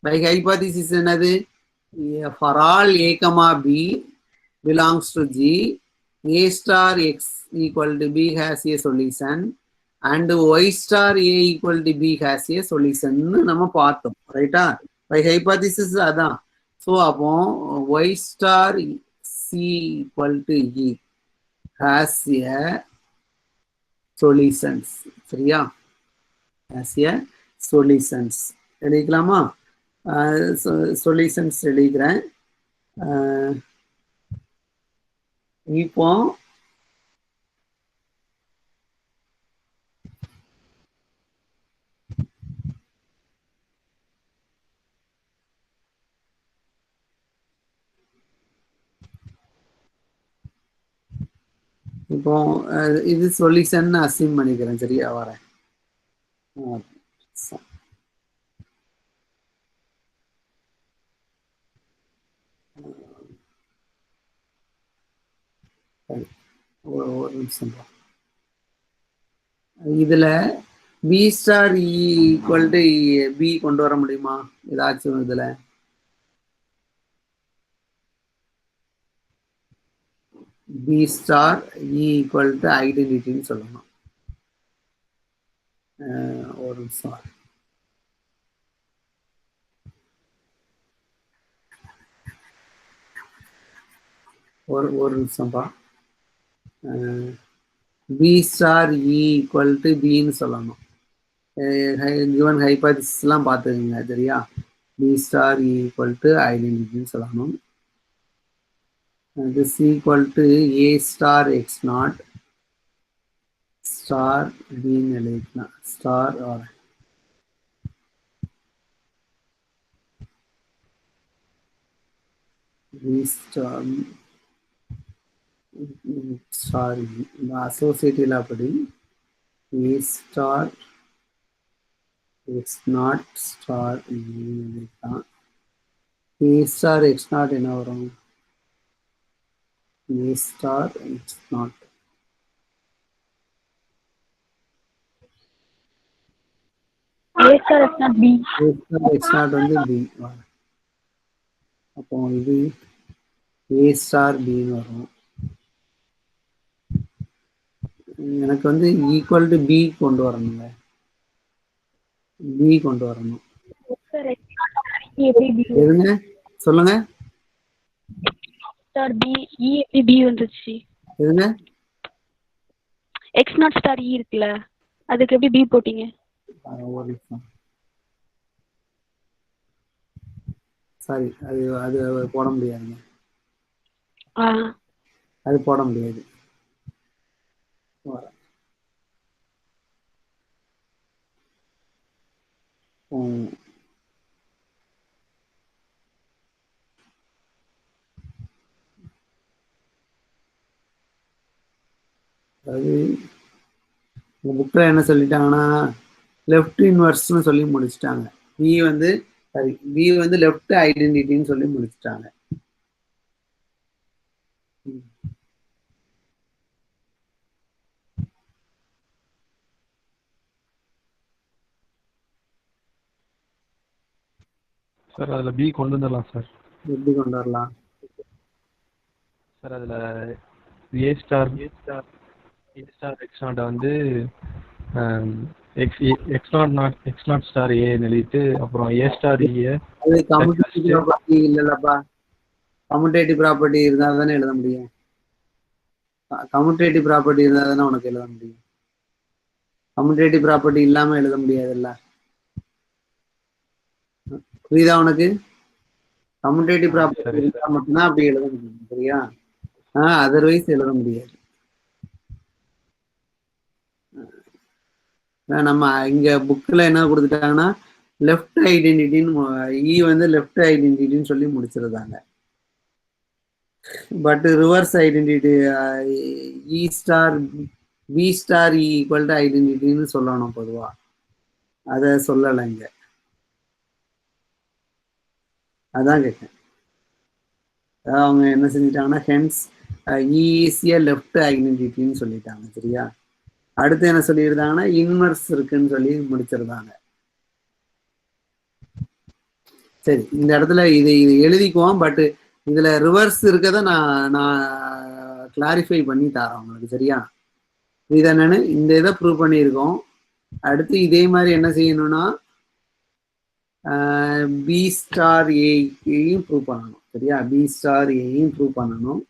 பை ஹைபாத்திசிஸ் என்னது? For all A comma B belongs to G A star X equal to B has a solution and Y star A equal to B has a solution நம்ம பார்த்தோம். ரைட்டா? By hypothesis அதான். So அப்போ Y star C equal to E has a solutions. சரியா? Has a solutions எழுதிக்கலாமா? Solutions எழுதிக்கிறேன். இப்போ இது சொல்யூஷன் அசீவ் பண்ணிக்கிறேன். சரியா? வரேன். ஒரு நிமிஷம். இதுல B star E equal to B கொண்டு வர முடியுமா ஏதாச்சும் இதுல? B star E equal to ஐடென்டிட்டின்னு சொல்லணும். ஒரு நிமிஷம். ஒரு நிமிஷம்ப்பா. B star E equal to பின்னு சொல்லணும். கிவன் ஹைபோதீசிஸ்லாம் பார்த்துக்குங்க சரியா. B star E equal to ஐடென்டிட்டின்னு சொல்லணும். this equal to a star x naught star b எழுதிக்கலாம் star or b star sorry இந்த அசோசியேட்டிவ்ல அப்படி a star x naught star எழுதிக்கலாம். a star x naught என்ன வரும்? a star x naught A star X naught B. a star x naught வந்து b. அப்போ இது a star b வரும். எனக்கு வந்து ஈக்குவல் டு பி கொண்டு வரணுங்க. பி கொண்டு வரணும். எதுங்க சொல்லுங்க. ஸ்டார் பி இ எப்படி பி வந்துச்சு? எதுங்க? எக்ஸ் நாட் ஸ்டார் இ இருக்குல்ல, அதுக்கு எப்படி பி போட்டீங்க? ஒரு நிமிஷம். சாரி, அது அது போட முடியாதுங்க. அது போட முடியாது. அது இந்த புக்கில் என்ன சொல்லிட்டாங்கன்னா லெஃப்ட் இன்வர்ஸ்னு சொல்லி முடிச்சிட்டாங்க. பி வந்து சாரி பி வந்து லெஃப்ட் ஐடென்டிட்டின்னு சொல்லி முடிச்சிட்டாங்க. சார் அதில் பி கொண்டு வந்துடலாம் சார். எப்படி கொண்டு வரலாம் சார்? அதில் ஏ ஸ்டார் எக்ஸ் நாட்டை வந்து எக்ஸ் நாட் ஸ்டார் ஏ எழுதிட்டு அப்புறம் ஏ ஸ்டார் ஏ. அது கம்யூட்டேட்டிவ் ப்ராப்பர்ட்டி இல்லைல்லப்பா. கம்யூட்டேட்டிவ் ப்ராப்பர்ட்டி இருந்தால் தானே எழுத முடியும். கம்யூட்டேட்டிவ் ப்ராப்பர்ட்டி இருந்தால் தானே உனக்கு எழுத முடியும். கம்யூட்டேட்டிவ் ப்ராப்பர்ட்டி இல்லாமல் எழுத முடியாதுல்ல. புரியுதா உனக்கு? கம்யூட்டேட்டிவ் ப்ராப்பர்ட்டி இருந்தால் மட்டும்தான் அப்படி எழுத முடியும். சரியா? அதர்வைஸ் எழுத முடியாது. நம்ம இங்க புக்ல என்ன கொடுத்துட்டாங்கன்னா லெஃப்ட் ஐடென்டிட்டின்னு இ வந்து லெஃப்ட் ஐடென்டிட்டின்னு சொல்லி முடிச்சிருந்தாங்க. But reverse identity E star B star E equal to ஐடென்டிட்டின்னு சொல்லணும் பொதுவா. அதை சொல்லலை இங்க. அதான் கேட்டேன். அவங்க என்ன செஞ்சிட்டாங்கன்னா ஹென்ஸ் ஈஸியா லெஃப்ட் ஐடென்டிட்டின்னு சொல்லிட்டாங்க. சரியா? அடுத்து என்ன சொல்லியிருந்தாங்கன்னா இன்வர்ஸ் இருக்குன்னு சொல்லி முடிச்சிருந்தாங்க. சரி, இந்த இடத்துல இது எழுதிக்குவோம். பட் இதுல ரிவர்ஸ் இருக்கத நான் கிளாரிஃபை பண்ணி தரேன் உங்களுக்கு. சரியா? இது என்னன்னு இந்த இதை ப்ரூவ் பண்ணியிருக்கோம். அடுத்து இதே மாதிரி என்ன செய்யணும்னா பி ஸ்டார் ஏயும் ப்ரூவ் பண்ணணும். சரியா? பி ஸ்டார் ஏயும் ப்ரூவ் பண்ணணும்.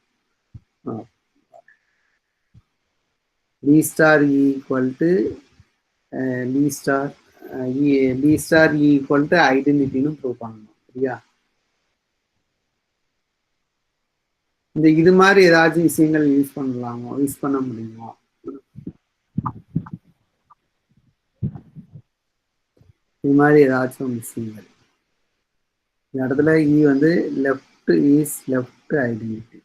B star equal to B star equal to ஐடென்டிட்டின்னு ப்ரூவ் பண்ணணும். சரியா? இந்த இது மாதிரி ஏதாச்சும் விஷயங்கள் யூஸ் பண்ண முடியுமா? இது மாதிரி ஏதாச்சும் விஷயங்கள் இந்த இடத்துல இ வந்து லெஃப்ட் இஸ் லெஃப்ட் ஐடென்டிட்டி.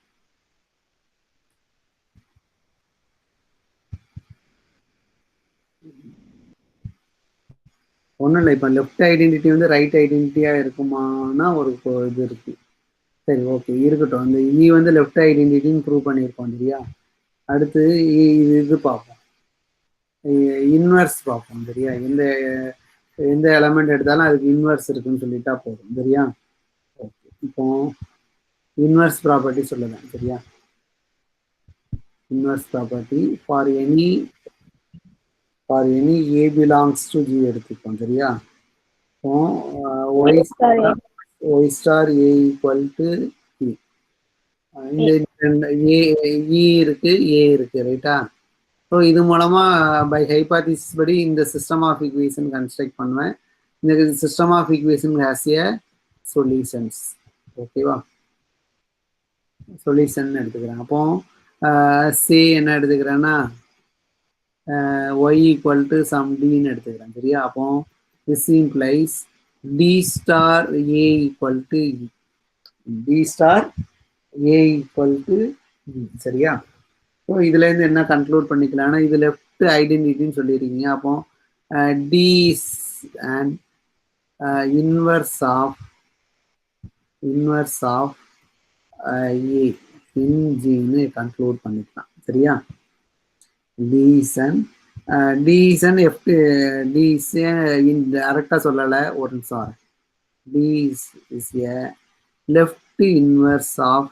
ஒன்றும் இல்லை. இப்போ லெஃப்ட் ஐடென்டிட்டி வந்து ரைட் ஐடென்டிட்டியா இருக்குமானா ஒரு இது இருக்கு. சரி, ஓகே, இருக்கட்டும். அந்த இ வந்து லெஃப்ட் ஐடென்டிட்டின்னு ப்ரூவ் பண்ணியிருக்கோம். சரியா? அடுத்து இது பார்ப்போம். இன்வெர்ஸ் பார்ப்போம் சரியா. எந்த எலமெண்ட் எடுத்தாலும் அதுக்கு இன்வெர்ஸ் இருக்குன்னு சொல்லிட்டா போதும் சரியா. ஓகே, இப்போ இன்வெர்ஸ் ப்ராப்பர்ட்டி சொல்லுவேன் சரியா. Inverse property for any a belongs to G எடுத்துப்போம் சரியா. இப்போ y star a equal to E. இந்த E இருக்கு A இருக்கு ரைட்டா. ஸோ இது மூலமா பை ஹைபாதிசிஸ் படி இந்த சிஸ்டம் ஆஃப் ஈக்குவேஷன் கன்ஸ்ட்ரக்ட் பண்ணுவேன். இந்த system of equation has a solutions. ஓகேவா, சொல்யூஷன் எடுத்துக்கிறேன். அப்போ சி என்ன எடுத்துக்கிறேன்னா y equal to some dன்னு எடுத்துக்கிறேன் சரியா. அப்போ this implies d star a equal to E. d star a equal to E சரியா. ஸோ இதுல இருந்து என்ன கன்க்ளூட் பண்ணிக்கலாம்னா இது லெஃப்ட் ஐடென்டிட்டின்னு சொல்லியிருக்கீங்க. அப்போ D and inverse of A in ஜின்னு கன்க்ளூட் பண்ணிக்கலாம் சரியா. டிசன் லெஃப்ட் டேரக்டா சொல்லலை, ஒரு நிமிஷம். D is a left inverse of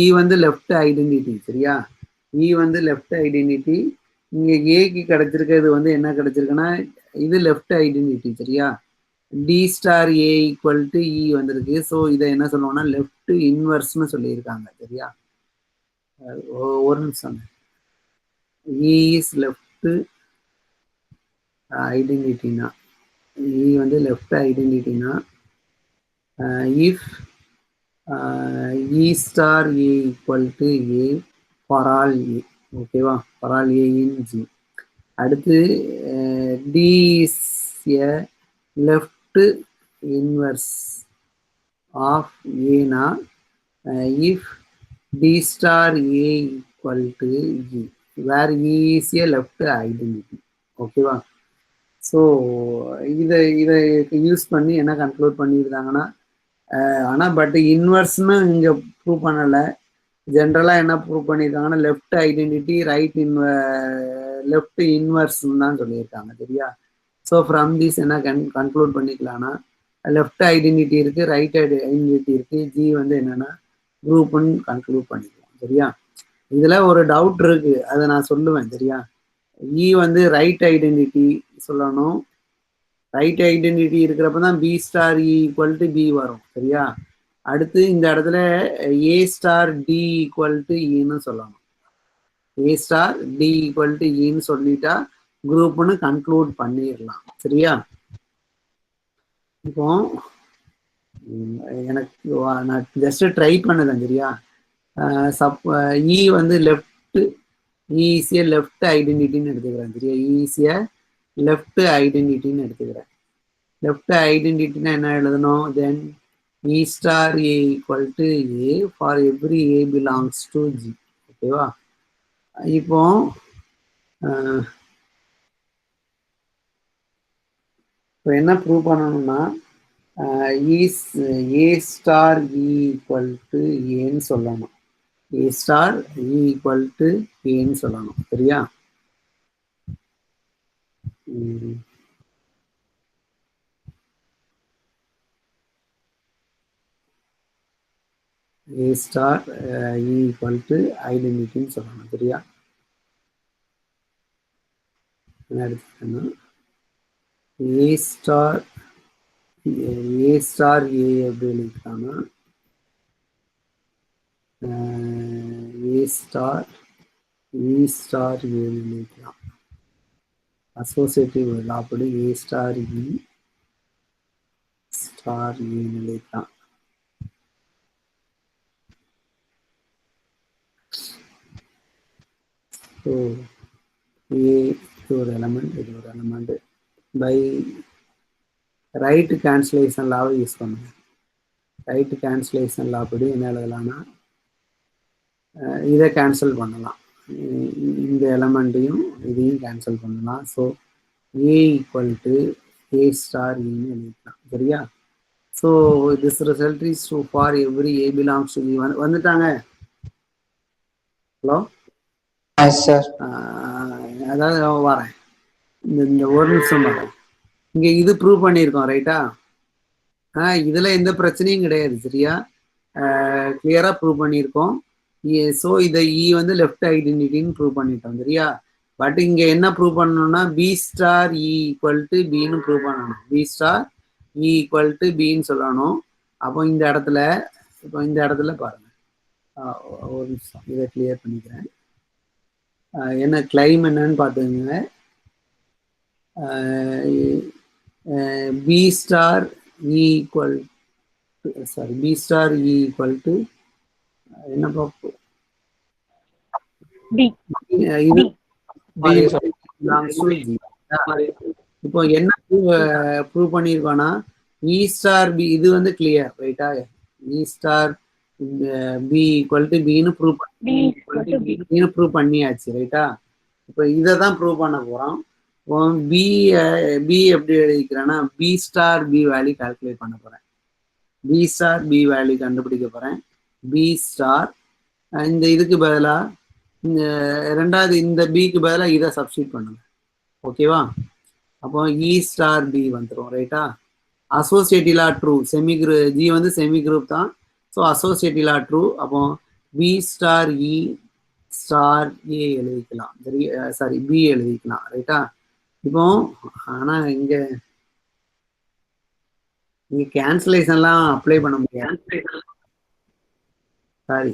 E வந்து லெஃப்ட் ஐடென்டிட்டி சரியா. E வந்து லெஃப்ட் ஐடென்டிட்டி. இங்க ஏக்கு கிடைச்சிருக்கிறது வந்து என்ன கிடைச்சிருக்குன்னா இது லெஃப்ட் ஐடென்டிட்டி சரியா. D star A equal to E வந்திருக்கு. ஸோ இதை என்ன சொல்லுவோம்னா லெஃப்ட் இன்வர்ஸ்னு சொல்லியிருக்காங்க சரியா. ஒரு நிமிஷம். E இஸ் லெஃப்ட் ஐடென்டிட்டினா, E வந்து லெஃப்ட் ஐடென்டிட்டினா if E star A equal to A for all A. ஓகேவா, for all A in G. அடுத்து D is a left inverse of A na if D star A equal to E, where E is a left identity. ஓகேவா. So இதை use பண்ணி என்ன conclude பண்ணியிருந்தாங்கன்னா ஆனால் but இன்வெர்ஸ்னு இங்கே prove பண்ணலை. ஜென்ரலாக என்ன ப்ரூவ் பண்ணியிருக்காங்கன்னா லெஃப்ட் ஐடென்டிட்டி லெஃப்ட் இன்வெர்ஸ்ன்னு தான் சொல்லியிருக்காங்க சரியா. ஸோ ஃப்ரம் திஸ் என்ன கன்க்ளூட் பண்ணிக்கலாம்னா லெஃப்ட் ஐடென்டிட்டி இருக்குது, ரைட் ஐடென்டிட்டி இருக்குது, ஜி வந்து என்னென்னா ப்ரூவ்னு கன்க்ளூட் பண்ணிக்கலாம் சரியா. இதில் ஒரு டவுட் இருக்குது, அதை நான் சொல்லுவேன் சரியா. இ வந்து ரைட் ஐடென்டிட்டி சொல்லணும். ரைட் ஐடென்டிட்டி இருக்கிறப்ப தான் B star E equal to B வரும் சரியா. அடுத்து இந்த இடத்துல A star D equal to இன்னு சொல்லணும். A star D equal to இன்னு சொல்லிட்டா குரூப்னு கன்க்ளூட் பண்ணிடலாம் சரியா. இப்போ எனக்கு நான் ஜஸ்ட் ட்ரை பண்ணுதேன் சரியா. இ வந்து லெஃப்ட் ஈஸியாக லெஃப்ட் ஐடென்டிட்டின்னு எடுத்துக்கிறேன் சரியா. ஈஸியாக லெஃப்ட் ஐடென்டிட்டின்னு எடுத்துக்கிறேன். லெஃப்ட் ஐடென்டிட்டினா என்ன எழுதணும், தென் E star A equal to A for every A belongs to G. ஓகேவா. இப்போ என்ன ப்ரூவ் பண்ணணும்னா A star E equal to Aன்னு சொல்லணும். A star E equal to Aன்னு சொல்லணும் சரியா. A star E equal to ஐடென்டிட்டின்னு சொல்லணும் சரியா. என்ன எடுத்துக்கணும், A star A எப்படி எழுதிக்கலாம்னா A star E star A எழுதிக்கலாம். அசோசியேட்டிவ் அப்படி A star E star A எழுதிக்கலாம். ஸோ ஏ இது ஒரு எலமெண்ட், இது ஒரு எலமெண்ட். பை ரைட் கேன்சலேஷன் லாவை யூஸ் பண்ணுங்க. ரைட் கேன்சலேஷன் லா படி என்ன எழுதலாம்னா இதை கேன்சல் பண்ணலாம், இந்த எலமெண்ட்டையும் இதையும் கேன்சல் பண்ணலாம். So A equal to A star ஏன்னு எழுதிக்கலாம் சரியா. So this result is true for every A belongs to B. வந்துட்டாங்க. Hello sir. அதாவது வரேன், இந்த ஒரு நிமிஷம் வரேன். இங்க இது ப்ரூவ் பண்ணியிருக்கோம் ரைட்டா? இதுல எந்த பிரச்சனையும் கிடையாது சரியா? கிளியரா ப்ரூவ் பண்ணியிருக்கோம். ஸோ இதை வந்து லெஃப்ட் ஐடென்டிட்டின்னு ப்ரூவ் பண்ணிட்டோம் சரியா? பட் இங்க என்ன ப்ரூவ் பண்ணணும்னா B star E equal to பின்னு ப்ரூவ் பண்ணணும். B star E equal to பின்னு சொல்லணும். அப்போ இந்த இடத்துல பாருங்க, ஒரு நிமிஷம் இதை கிளியர் பண்ணிக்கிறேன். என்ன கிளைம் என்னன்னு பார்த்துங்க. B star E equal sorry B star E equal to என்ன பார்ப்போம், இது இப்போ என்ன ப்ரூவ் பண்ணிருக்கோம்னா இ ஸ்டார் பி, இது வந்து கிளியர் ரைட்டா? E star B equal to பின்னு ப்ரூவ் பண்ணியாச்சு ரைட்டா? இப்போ இதை தான் ப்ரூவ் பண்ண போறோம். பி எப்படி எழுதிக்கிறேன்னா B star B value calculate பண்ண போறேன். பி ஸ்டார் பி வேல்யூ கண்டுபிடிக்க போறேன். பி ஸ்டார் இந்த இதுக்கு பதிலா ரெண்டாவது இந்த பிக்கு பதிலாக இதை சப்ஸ்டியூட் பண்ணுங்க. ஓகேவா? அப்போ இ ஸ்டார் பி வந்துடும் ரைட்டா? அசோசியேட்டிவ் லா ட்ரூ, செமி குரூப் ஜி வந்து செமி குரூப் தான். ஸோ அசோசியேட்டிவ் லா ட்ரூ. அப்போ பி ஸ்டார் இ ஸ்டார் ஏ எழுதிக்கலாம், சாரி பி எழுதிக்கலாம் ரைட்டா? இப்போ ஆனா இங்க கேன்சலேஷன்லாம் அப்ளை பண்ண முடியாது. சாரி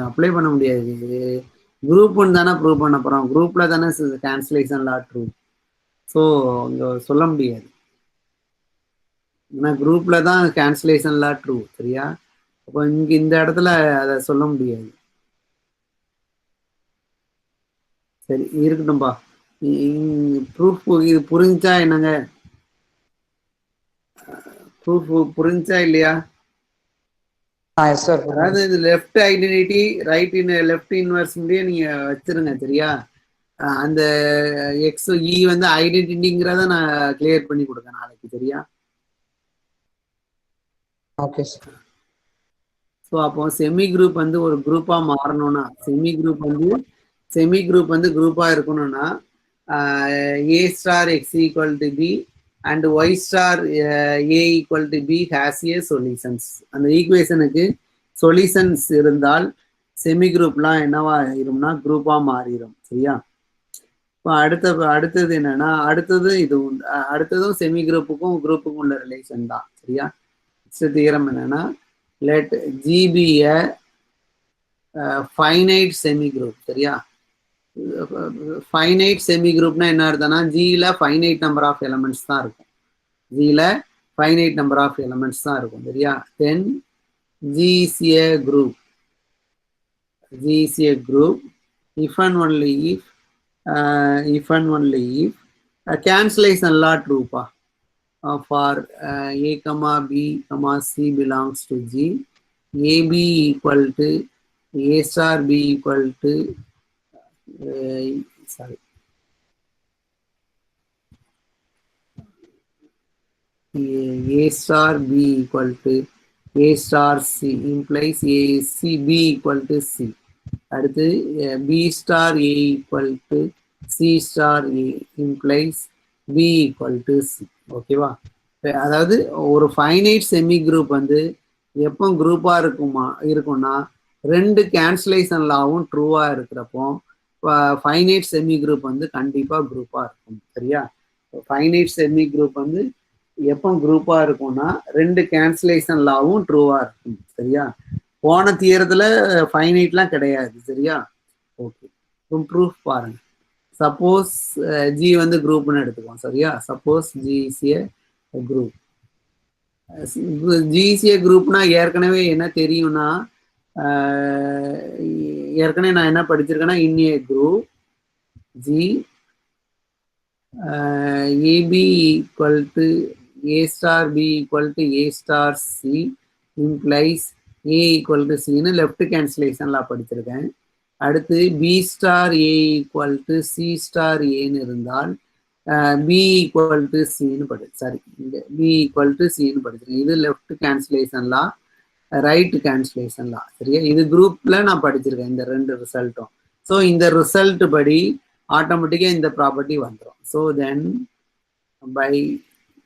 அப்ளை பண்ண முடியாது. குரூப்னு தானே ப்ரூவ் பண்ண போறோம். குரூப்ல தானே கேன்சலேஷன் லா ட்ரூ. ஸோ இங்க சொல்ல முடியாது, ஏன்னா குரூப்ல தான் கேன்சலேஷன் லா ட்ரூ சரியா? அப்போ இங்க இந்த இடத்துல அதை சொல்ல முடியாது. சரி இருக்கட்டும்பா. ப்ரூஃப் இது புரிஞ்சா என்னங்க? ப்ரூஃப் புரிஞ்சா இல்லையா? அதாவது இது left identity right left inverse முடிய நீங்க வச்சிருங்க சரியா? அந்த எக்ஸ் இ வந்து ஐடென்டிட்டிங்கிறத நான் கிளியர் பண்ணி கொடுக்கேன் நாளைக்கு சரியா? Okay sir. ஸோ அப்போ செமி குரூப் வந்து ஒரு குரூப்பா மாறணும்னா, செமி குரூப் வந்து குரூப்பா இருக்கணும்னா A star X equal to B and Y star A equal to B has a solutions. அந்த ஈக்குவேஷனுக்கு சொல்யூஷன்ஸ் இருந்தால் செமி குரூப்லாம் என்னவா ஆயிரும்னா குரூப்பா மாறிடும் சரியா? இப்போ அடுத்தது என்னன்னா, அடுத்ததும் செமி குரூப்புக்கும் உள்ள ரிலேஷன் தான் சரியா? தியரம் என்னன்னா let G be a finite semi group சரியா? finite semi groupனா என்ன அர்த்தம்னா ஜில finite number of elements தான் இருக்கும். ஜில finite number of elements தான் இருக்கும் சரியா? then G is a group. G is a group if and only if cancellation law true pa. For a comma b comma c belongs to G, ab equal to a star b equal to a star b equal to a star c implies a c b equal to c. அடுத்து b star a equal to c star a implies b equal to c. ஓகேவா? அதாவது ஒரு finite semi group வந்து எப்போ குரூப்பா இருக்கும்னா ரெண்டு cancellation லாவும் ட்ரூவா இருக்கிறப்போ ஃபைனைட் செமி குரூப் வந்து கண்டிப்பா குரூப்பா இருக்கும் சரியா? ஃபைனைட் செமி குரூப் வந்து எப்போ குரூப்பா இருக்கும்னா ரெண்டு கேன்சலேஷன் லாவும் ட்ரூவா இருக்கும் சரியா? போன தியரத்துல ஃபைனைட்லாம் கிடையாது சரியா? ஓகே, ப்ரூஃப் பாருங்க. சப்போஸ் ஜி வந்து குரூப்னு எடுத்துக்கோம் சரியா? சப்போஸ் ஜிசிஏ குரூப், ஜிசிஏ குரூப்னா ஏற்கனவே என்ன தெரியும்னா ஏற்கனவே நான் என்ன படிச்சிருக்கேன்னா in a group G ab equal to A star B equal to A star c implies a equal to சின்னு லெஃப்ட் கேன்சலேஷன்ல படிச்சிருக்கேன். அடுத்து b star A equal to c star ஏன்னு இருந்தால் பி ஈக்குவல் டு சின்னு பி ஈக்குவல் டு சின்னு படிச்சிருக்கேன். இது லெஃப்ட் கேன்சலேஷன்லாம் ரைட் கேன்சலேஷன்லாம் சரியா? இது குரூப்ல நான் படிச்சிருக்கேன் இந்த ரெண்டு ரிசல்ட்டும். ஸோ இந்த ரிசல்ட் படி ஆட்டோமேட்டிக்காக இந்த ப்ராப்பர்ட்டி வந்துடும். ஸோ தென் பை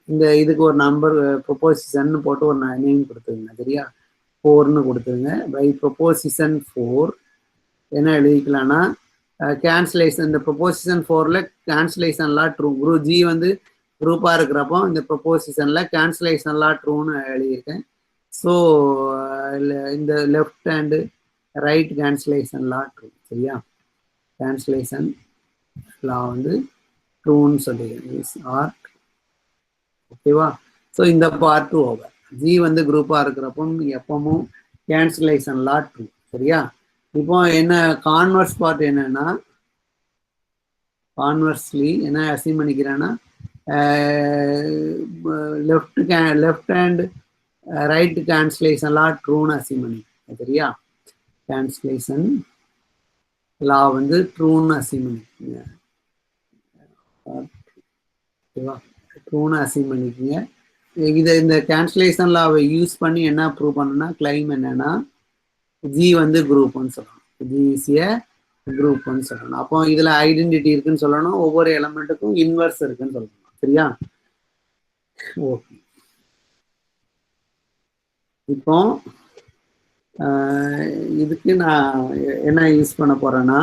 இந்த இதுக்கு ஒரு நம்பர் ப்ரொபோசிஷன் போட்டு ஒரு நேம் கொடுத்துருங்க, சரியா? 4ன்னு கொடுத்துருங்க. பை ப்ரொபோசிஷன் 4 என்ன எழுதிக்கலாம்னா கேன்சலேஷன், இந்த ப்ரொபோசிஷன் 4ல கேன்சலேஷன்லாம் ட்ரூ. குரூப் ஜி வந்து குரூப்பாக இருக்கிறப்போ இந்த ப்ரொபோசிஷனில் கேன்சலேஷன்லாம் ட்ரூன்னு எழுதியிருக்கேன். ஸோ இந்த லெஃப்ட் ஹேண்டு ரைட் கேன்சலேஷன்லாம் ட்ரூ, சரியா? கேன்சலேஷன் லா வந்து ட்ரூன்னு சொல்லியிருக்கேன் ஆர், ஓகேவா? ஸோ இந்த பார்ட் ஓவர். ஜி வந்து குரூப்பாக இருக்கிறப்போ எப்பவும் கேன்சலேஷன்லா ட்ரூ, சரியா? இப்போ என்ன கான்வர்ஸ் பார்ட் என்னன்னா, கான்வர்ஸ்லி என்ன அசைன் பண்ணிக்கிறேன்னா லெஃப்ட் ஹேண்ட் ரைட் கேன்சலேஷன்லாம் ட்ரூன்னு அசைன் பண்ணிக்கிறேன், சரியா? கேன்சலேஷன் லா வந்து ட்ரூன்னு அசைன் பண்ணிக்கோங்க, ஓகேவா? ட்ரூன்னு அசைன் பண்ணிக்கோங்க. இந்த கேன்சலேஷன் லாவை யூஸ் பண்ணி என்ன ப்ரூவ் பண்ணணும்னா கிளைம் என்னன்னா ஜி வந்து குரூப்னு சொல்லணும். ஜி இஸ் ஏ குரூப்னு சொல்லணும். அப்போ இதுல ஐடென்டிட்டி இருக்குன்னு சொல்லணும், ஒவ்வொரு எலமெண்ட்டுக்கும் இன்வர்ஸ் இருக்குன்னு சொல்லணும், சரியா? ஓகே. இப்போ இதுக்கு நான் என்ன யூஸ் பண்ண போறேன்னா,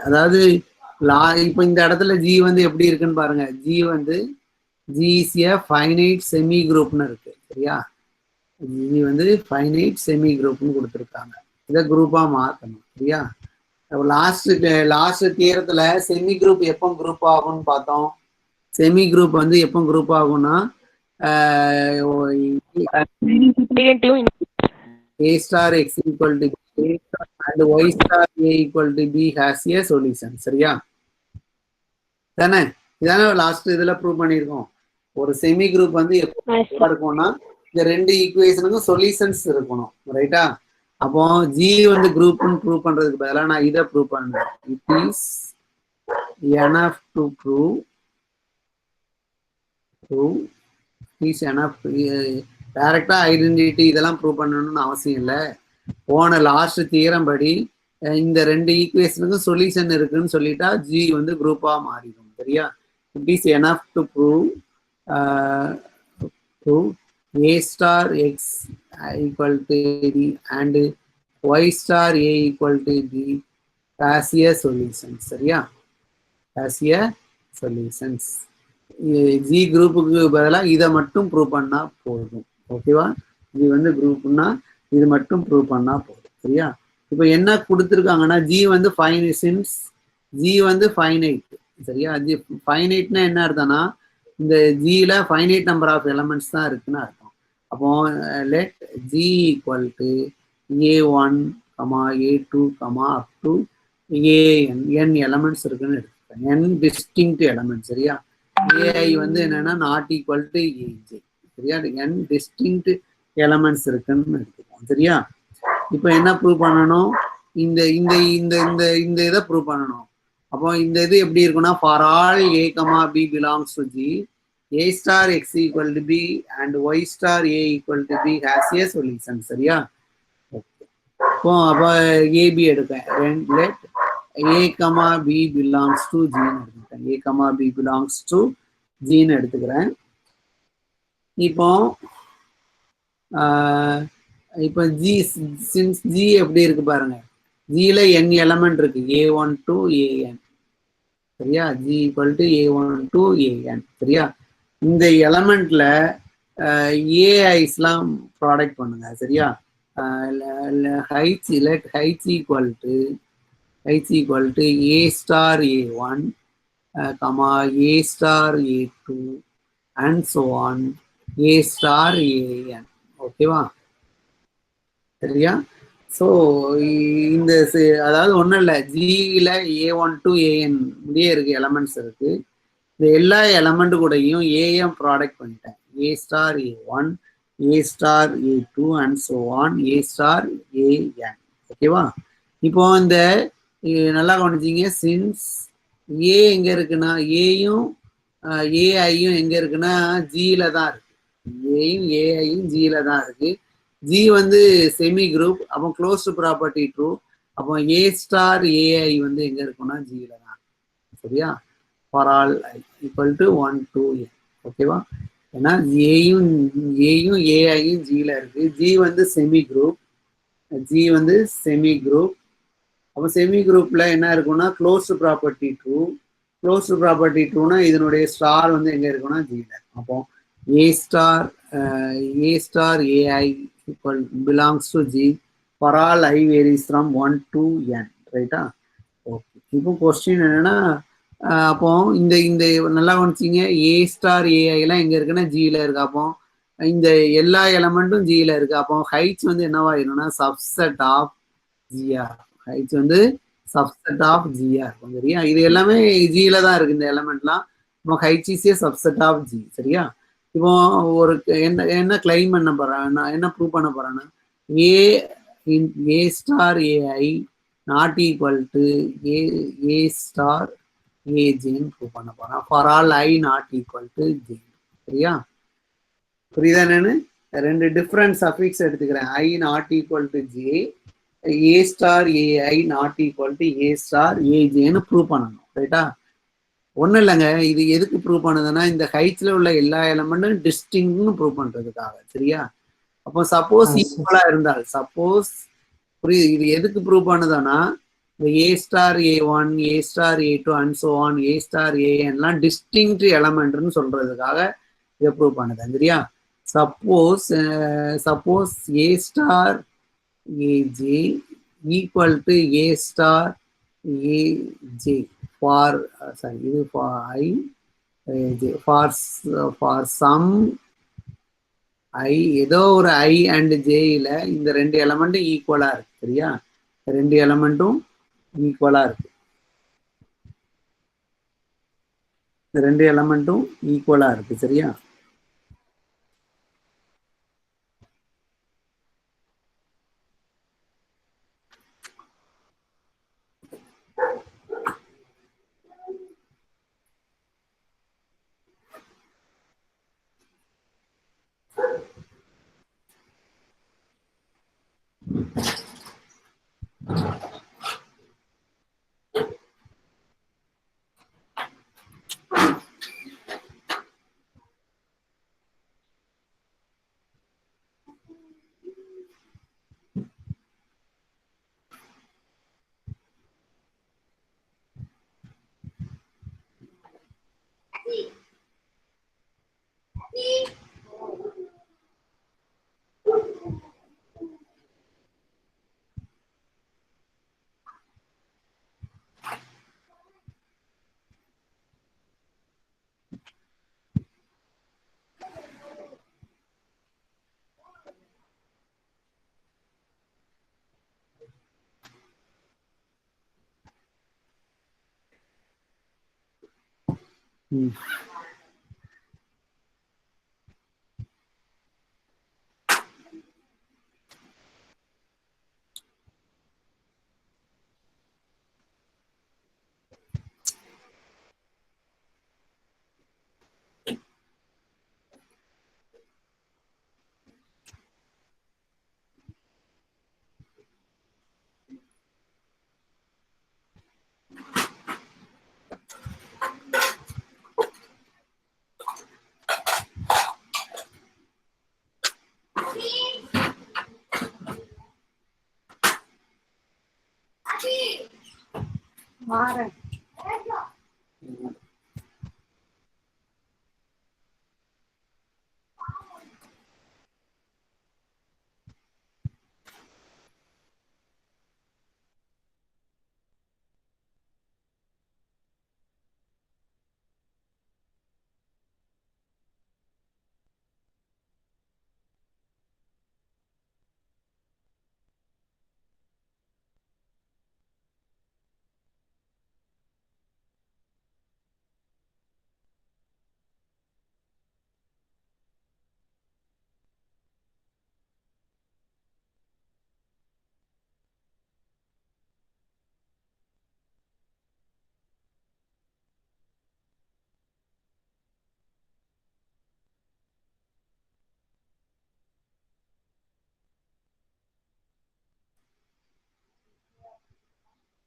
அதாவது இப்போ இந்த இடத்துல ஜி வந்து எப்படி இருக்குன்னு பாருங்க. ஜி வந்து G is a finite semi குரூப்னு இருக்கு, சரியா? ஜி வந்து ஃபைனைட் செமி குரூப்னு கொடுத்துருக்காங்க. இதை குரூப்பா மாற்றணும், சரியா? லாஸ்ட் தியரத்துல செமி குரூப் எப்போ குரூப் ஆகும்னு பார்த்தோம். செமி குரூப் வந்து எப்போ குரூப் ஆகும்னா A star x equal to A and y star A equal to B has a solution, சரியா? தானே? இதானே லாஸ்ட் இதுல ப்ரூவ் பண்ணியிருக்கோம். ஒரு செமி குரூப் வந்து எப்போ இருக்கும்னா இந்த ரெண்டு ஈக்குவேஷனுக்கும் சொல்யூஷன்ஸ் இருக்கணும், ரைட்டா? அப்போ ஜி வந்து குரூப்னு ப்ரூவ் பண்றதுக்கு பதிலாக நான் இதை ப்ரூவ் பண்றேன். It is enough to prove is enough. டைரக்டா ஐடென்டிட்டி இதெல்லாம் ப்ரூவ் பண்ணணும்னு அவசியம் இல்லை. போன லாஸ்ட் தியரம் படி இந்த ரெண்டு ஈக்குவேஷனுக்கும் சொல்யூஷன் இருக்குன்னு சொல்லிட்டா ஜி வந்து குரூப்பா மாறிடும், சரியா? It is enough to prove A star x equal to B and y star A equal to B as a solution, சரியா? as a solutions. ஜி குரூப்புக்கு பதிலாக இதை மட்டும் ப்ரூவ் பண்ணா போதும், ஓகேவா? இது வந்து குரூப்னா இது மட்டும் ப்ரூவ் பண்ணா போதும், சரியா? இப்போ என்ன கொடுத்துருக்காங்கன்னா ஜி வந்து சின்ஸ் ஜி வந்து ஃபைனைட், சரியா? ஜி ஃபைனைட்னா என்ன அர்த்தம்னா இந்த ஜியில் ஃபைனைட் நம்பர் ஆஃப் எலமெண்ட்ஸ் தான் இருக்குன்னு அர்த்தம். அப்போ let G equal to A1, A2, up to n elements இருக்குன்னு எடுத்துக்கேன். n டிஸ்டிங்க்ட் எலமெண்ட், சரியா? ஏஐ வந்து என்னன்னா நாட் ஈக்குவல் டு ஏஜே, சரியா? n டிஸ்டிங்க்ட் எலமெண்ட்ஸ் இருக்குன்னு எடுத்துக்கோம், சரியா? இப்போ என்ன ப்ரூவ் பண்ணணும்? இந்த இந்த இந்த இந்த இந்த இதை ப்ரூவ் பண்ணணும். அப்போ இந்த இது எப்படி இருக்குன்னா for all A, B belongs to G, A star x equal to B and y star A equal to B has a solution, சரியா? ஓகே. இப்போ அப்போ ஏபி எடுப்பேன். Let A, B belongs to G ன்னு எடுத்துக்கிறேன். A, B belongs to G ன்னு எடுத்துக்கிறேன். இப்போ இப்போ ஜி சின்ஸ் ஜி எப்படி இருக்கு பாருங்க. ஜில n எலமெண்ட் இருக்கு A1 to AN, சரியா? G equal to A1 to AN, சரியா? இந்த எலமெண்ட்ல ஏஐஸ்லாம் ப்ராடக்ட் பண்ணுங்க, சரியா? H equal to A star A1, A star A2 and so on A star AN, ஓகேவா? சரியா? ஸோ இந்த அதாவது ஒன்றும் இல்லை, ஜியில் A1 to AN முடியே இருக்கு எலமெண்ட்ஸ் இருக்கு. இந்த எல்லா எலமெண்ட் கூடயும் ஏஎம் ப்ராடக்ட் பண்ணிட்டேன். A star A1, A star A2 and so on A star AN, ஓகேவா? இப்போ இந்த நல்லா கவனிச்சிங்க. சின்ஸ் ஏ எங்க இருக்குன்னா ஏயும் ஏஐயும் எங்க இருக்குன்னா ஜியில தான் இருக்கு. ஏயும் ஏஐயும் ஜியில தான் இருக்கு. ஜி வந்து செமி குரூப், அப்போ க்ளோஸ்டு ப்ராப்பர்ட்டி ட்ரூ. அப்போ ஏ ஸ்டார் ஏஐ வந்து எங்க இருக்கும்னா ஜியில தான். சரியா? For all I equal to 1 2 n. ஓகேவா? ஏன்னா ஏயும் ஏஐயும் ஜியில இருக்கு. ஜி வந்து செமி குரூப், ஜி வந்து செமி குரூப். அப்போ செமி குரூப்ல என்ன இருக்கும்னா closed property true. Closed property ட்ரூனா இதனுடைய ஸ்டார் வந்து எங்க இருக்கும்னா ஜியில. அப்போ ஏ star ai equal belongs to G for all i varies from 1 to n. ரைட்டா? ஓகே. இப்போ கொஸ்டின் என்னன்னா அப்போ இந்த இந்த நல்லா கவனிச்சிங்க, ஏ ஸ்டார் ஏஐ எல்லாம் எங்க இருக்குன்னா ஜியில இருக்கு. அப்போ இந்த எல்லா எலமெண்ட்டும் ஜியில இருக்கு. அப்போ ஹைட்ஸ் வந்து என்னவாயிரும்னா சப்செட் ஆஃப் ஜிஆர். ஹைட்ஸ் வந்து சப்செட் ஆஃப் ஜிஆர். சரியா? இது எல்லாமே ஜியில தான் இருக்கு இந்த எலமெண்ட்லாம். இப்போ heights is a subset of G. சரியா? இப்போ ஒரு என்ன என்ன கிளைம் பண்ண போறேன், நான் என்ன ப்ரூவ் பண்ண போறேன்னா a a star ai not equal to A star ஏஜேன்னு ப்ரூவ் பண்ண போறேன் for all i not equal to j. சரியா? புரியுதா? என்னன்னு ரெண்டு டிஃப்ரெண்ட் சஃபிக்ஸ் எடுத்துக்கிறேன். I not equal to j, a star ai not equal to A star ஏஜேன்னு prove பண்ணணும். ரைட்டா? ஒன்றும் இல்லைங்க, இது எதுக்கு ப்ரூவ் பண்ணுதுன்னா இந்த ஹைட்ஸ்ல உள்ள எல்லா எலமெண்ட்டும் டிஸ்டிங்னு ப்ரூவ் பண்றதுக்காக. சரியா? அப்போ சப்போஸ் ஈக்குவலா இருந்தால், சப்போஸ் புரியுது, இது எதுக்கு ப்ரூவ் பண்ணுதுன்னா இந்த a star A one, a star A two and so on, a star ஏஎன்லாம் டிஸ்டிங்க்ட் எலமெண்ட்னு சொல்றதுக்காக இதை ப்ரூவ் பண்ணுது. சரியா? Suppose a star aj equal to A star aj for sorry இது for i for some i, ஏதோ ஒரு I and ஜேல இந்த ரெண்டு எலமெண்ட்டும் ஈக்குவலா இருக்கு. சரியா? ரெண்டு எலமெண்ட்டும் ஈக்குவலா இருக்கு. இந்த ரெண்டு எலமெண்ட்டும் ஈக்குவலா இருக்கு. சரியா? ம்.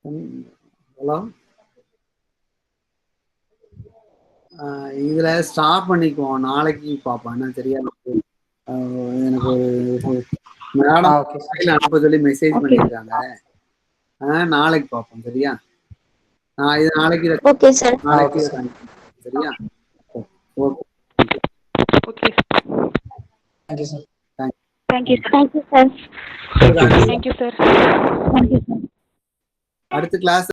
ஹலோ, இதுல ஸ்டாப் பண்ணிக்குவோம், நாளைக்கு பார்ப்போம். என்ன சரியா? எனக்கு ஒரு மேடம் அனுப்ப சொல்லி மெசேஜ் பண்ணியிருக்காங்க. நாளைக்கு பார்ப்போம். சரியா? நான் இது நாளைக்கு ஓகே சார். நாளைக்கு சரியா? Okay. Okay. Thank you sir. Thank you sir. Thank you sir. Thank you sir. Thank you sir. அடுத்த கிளாஸ்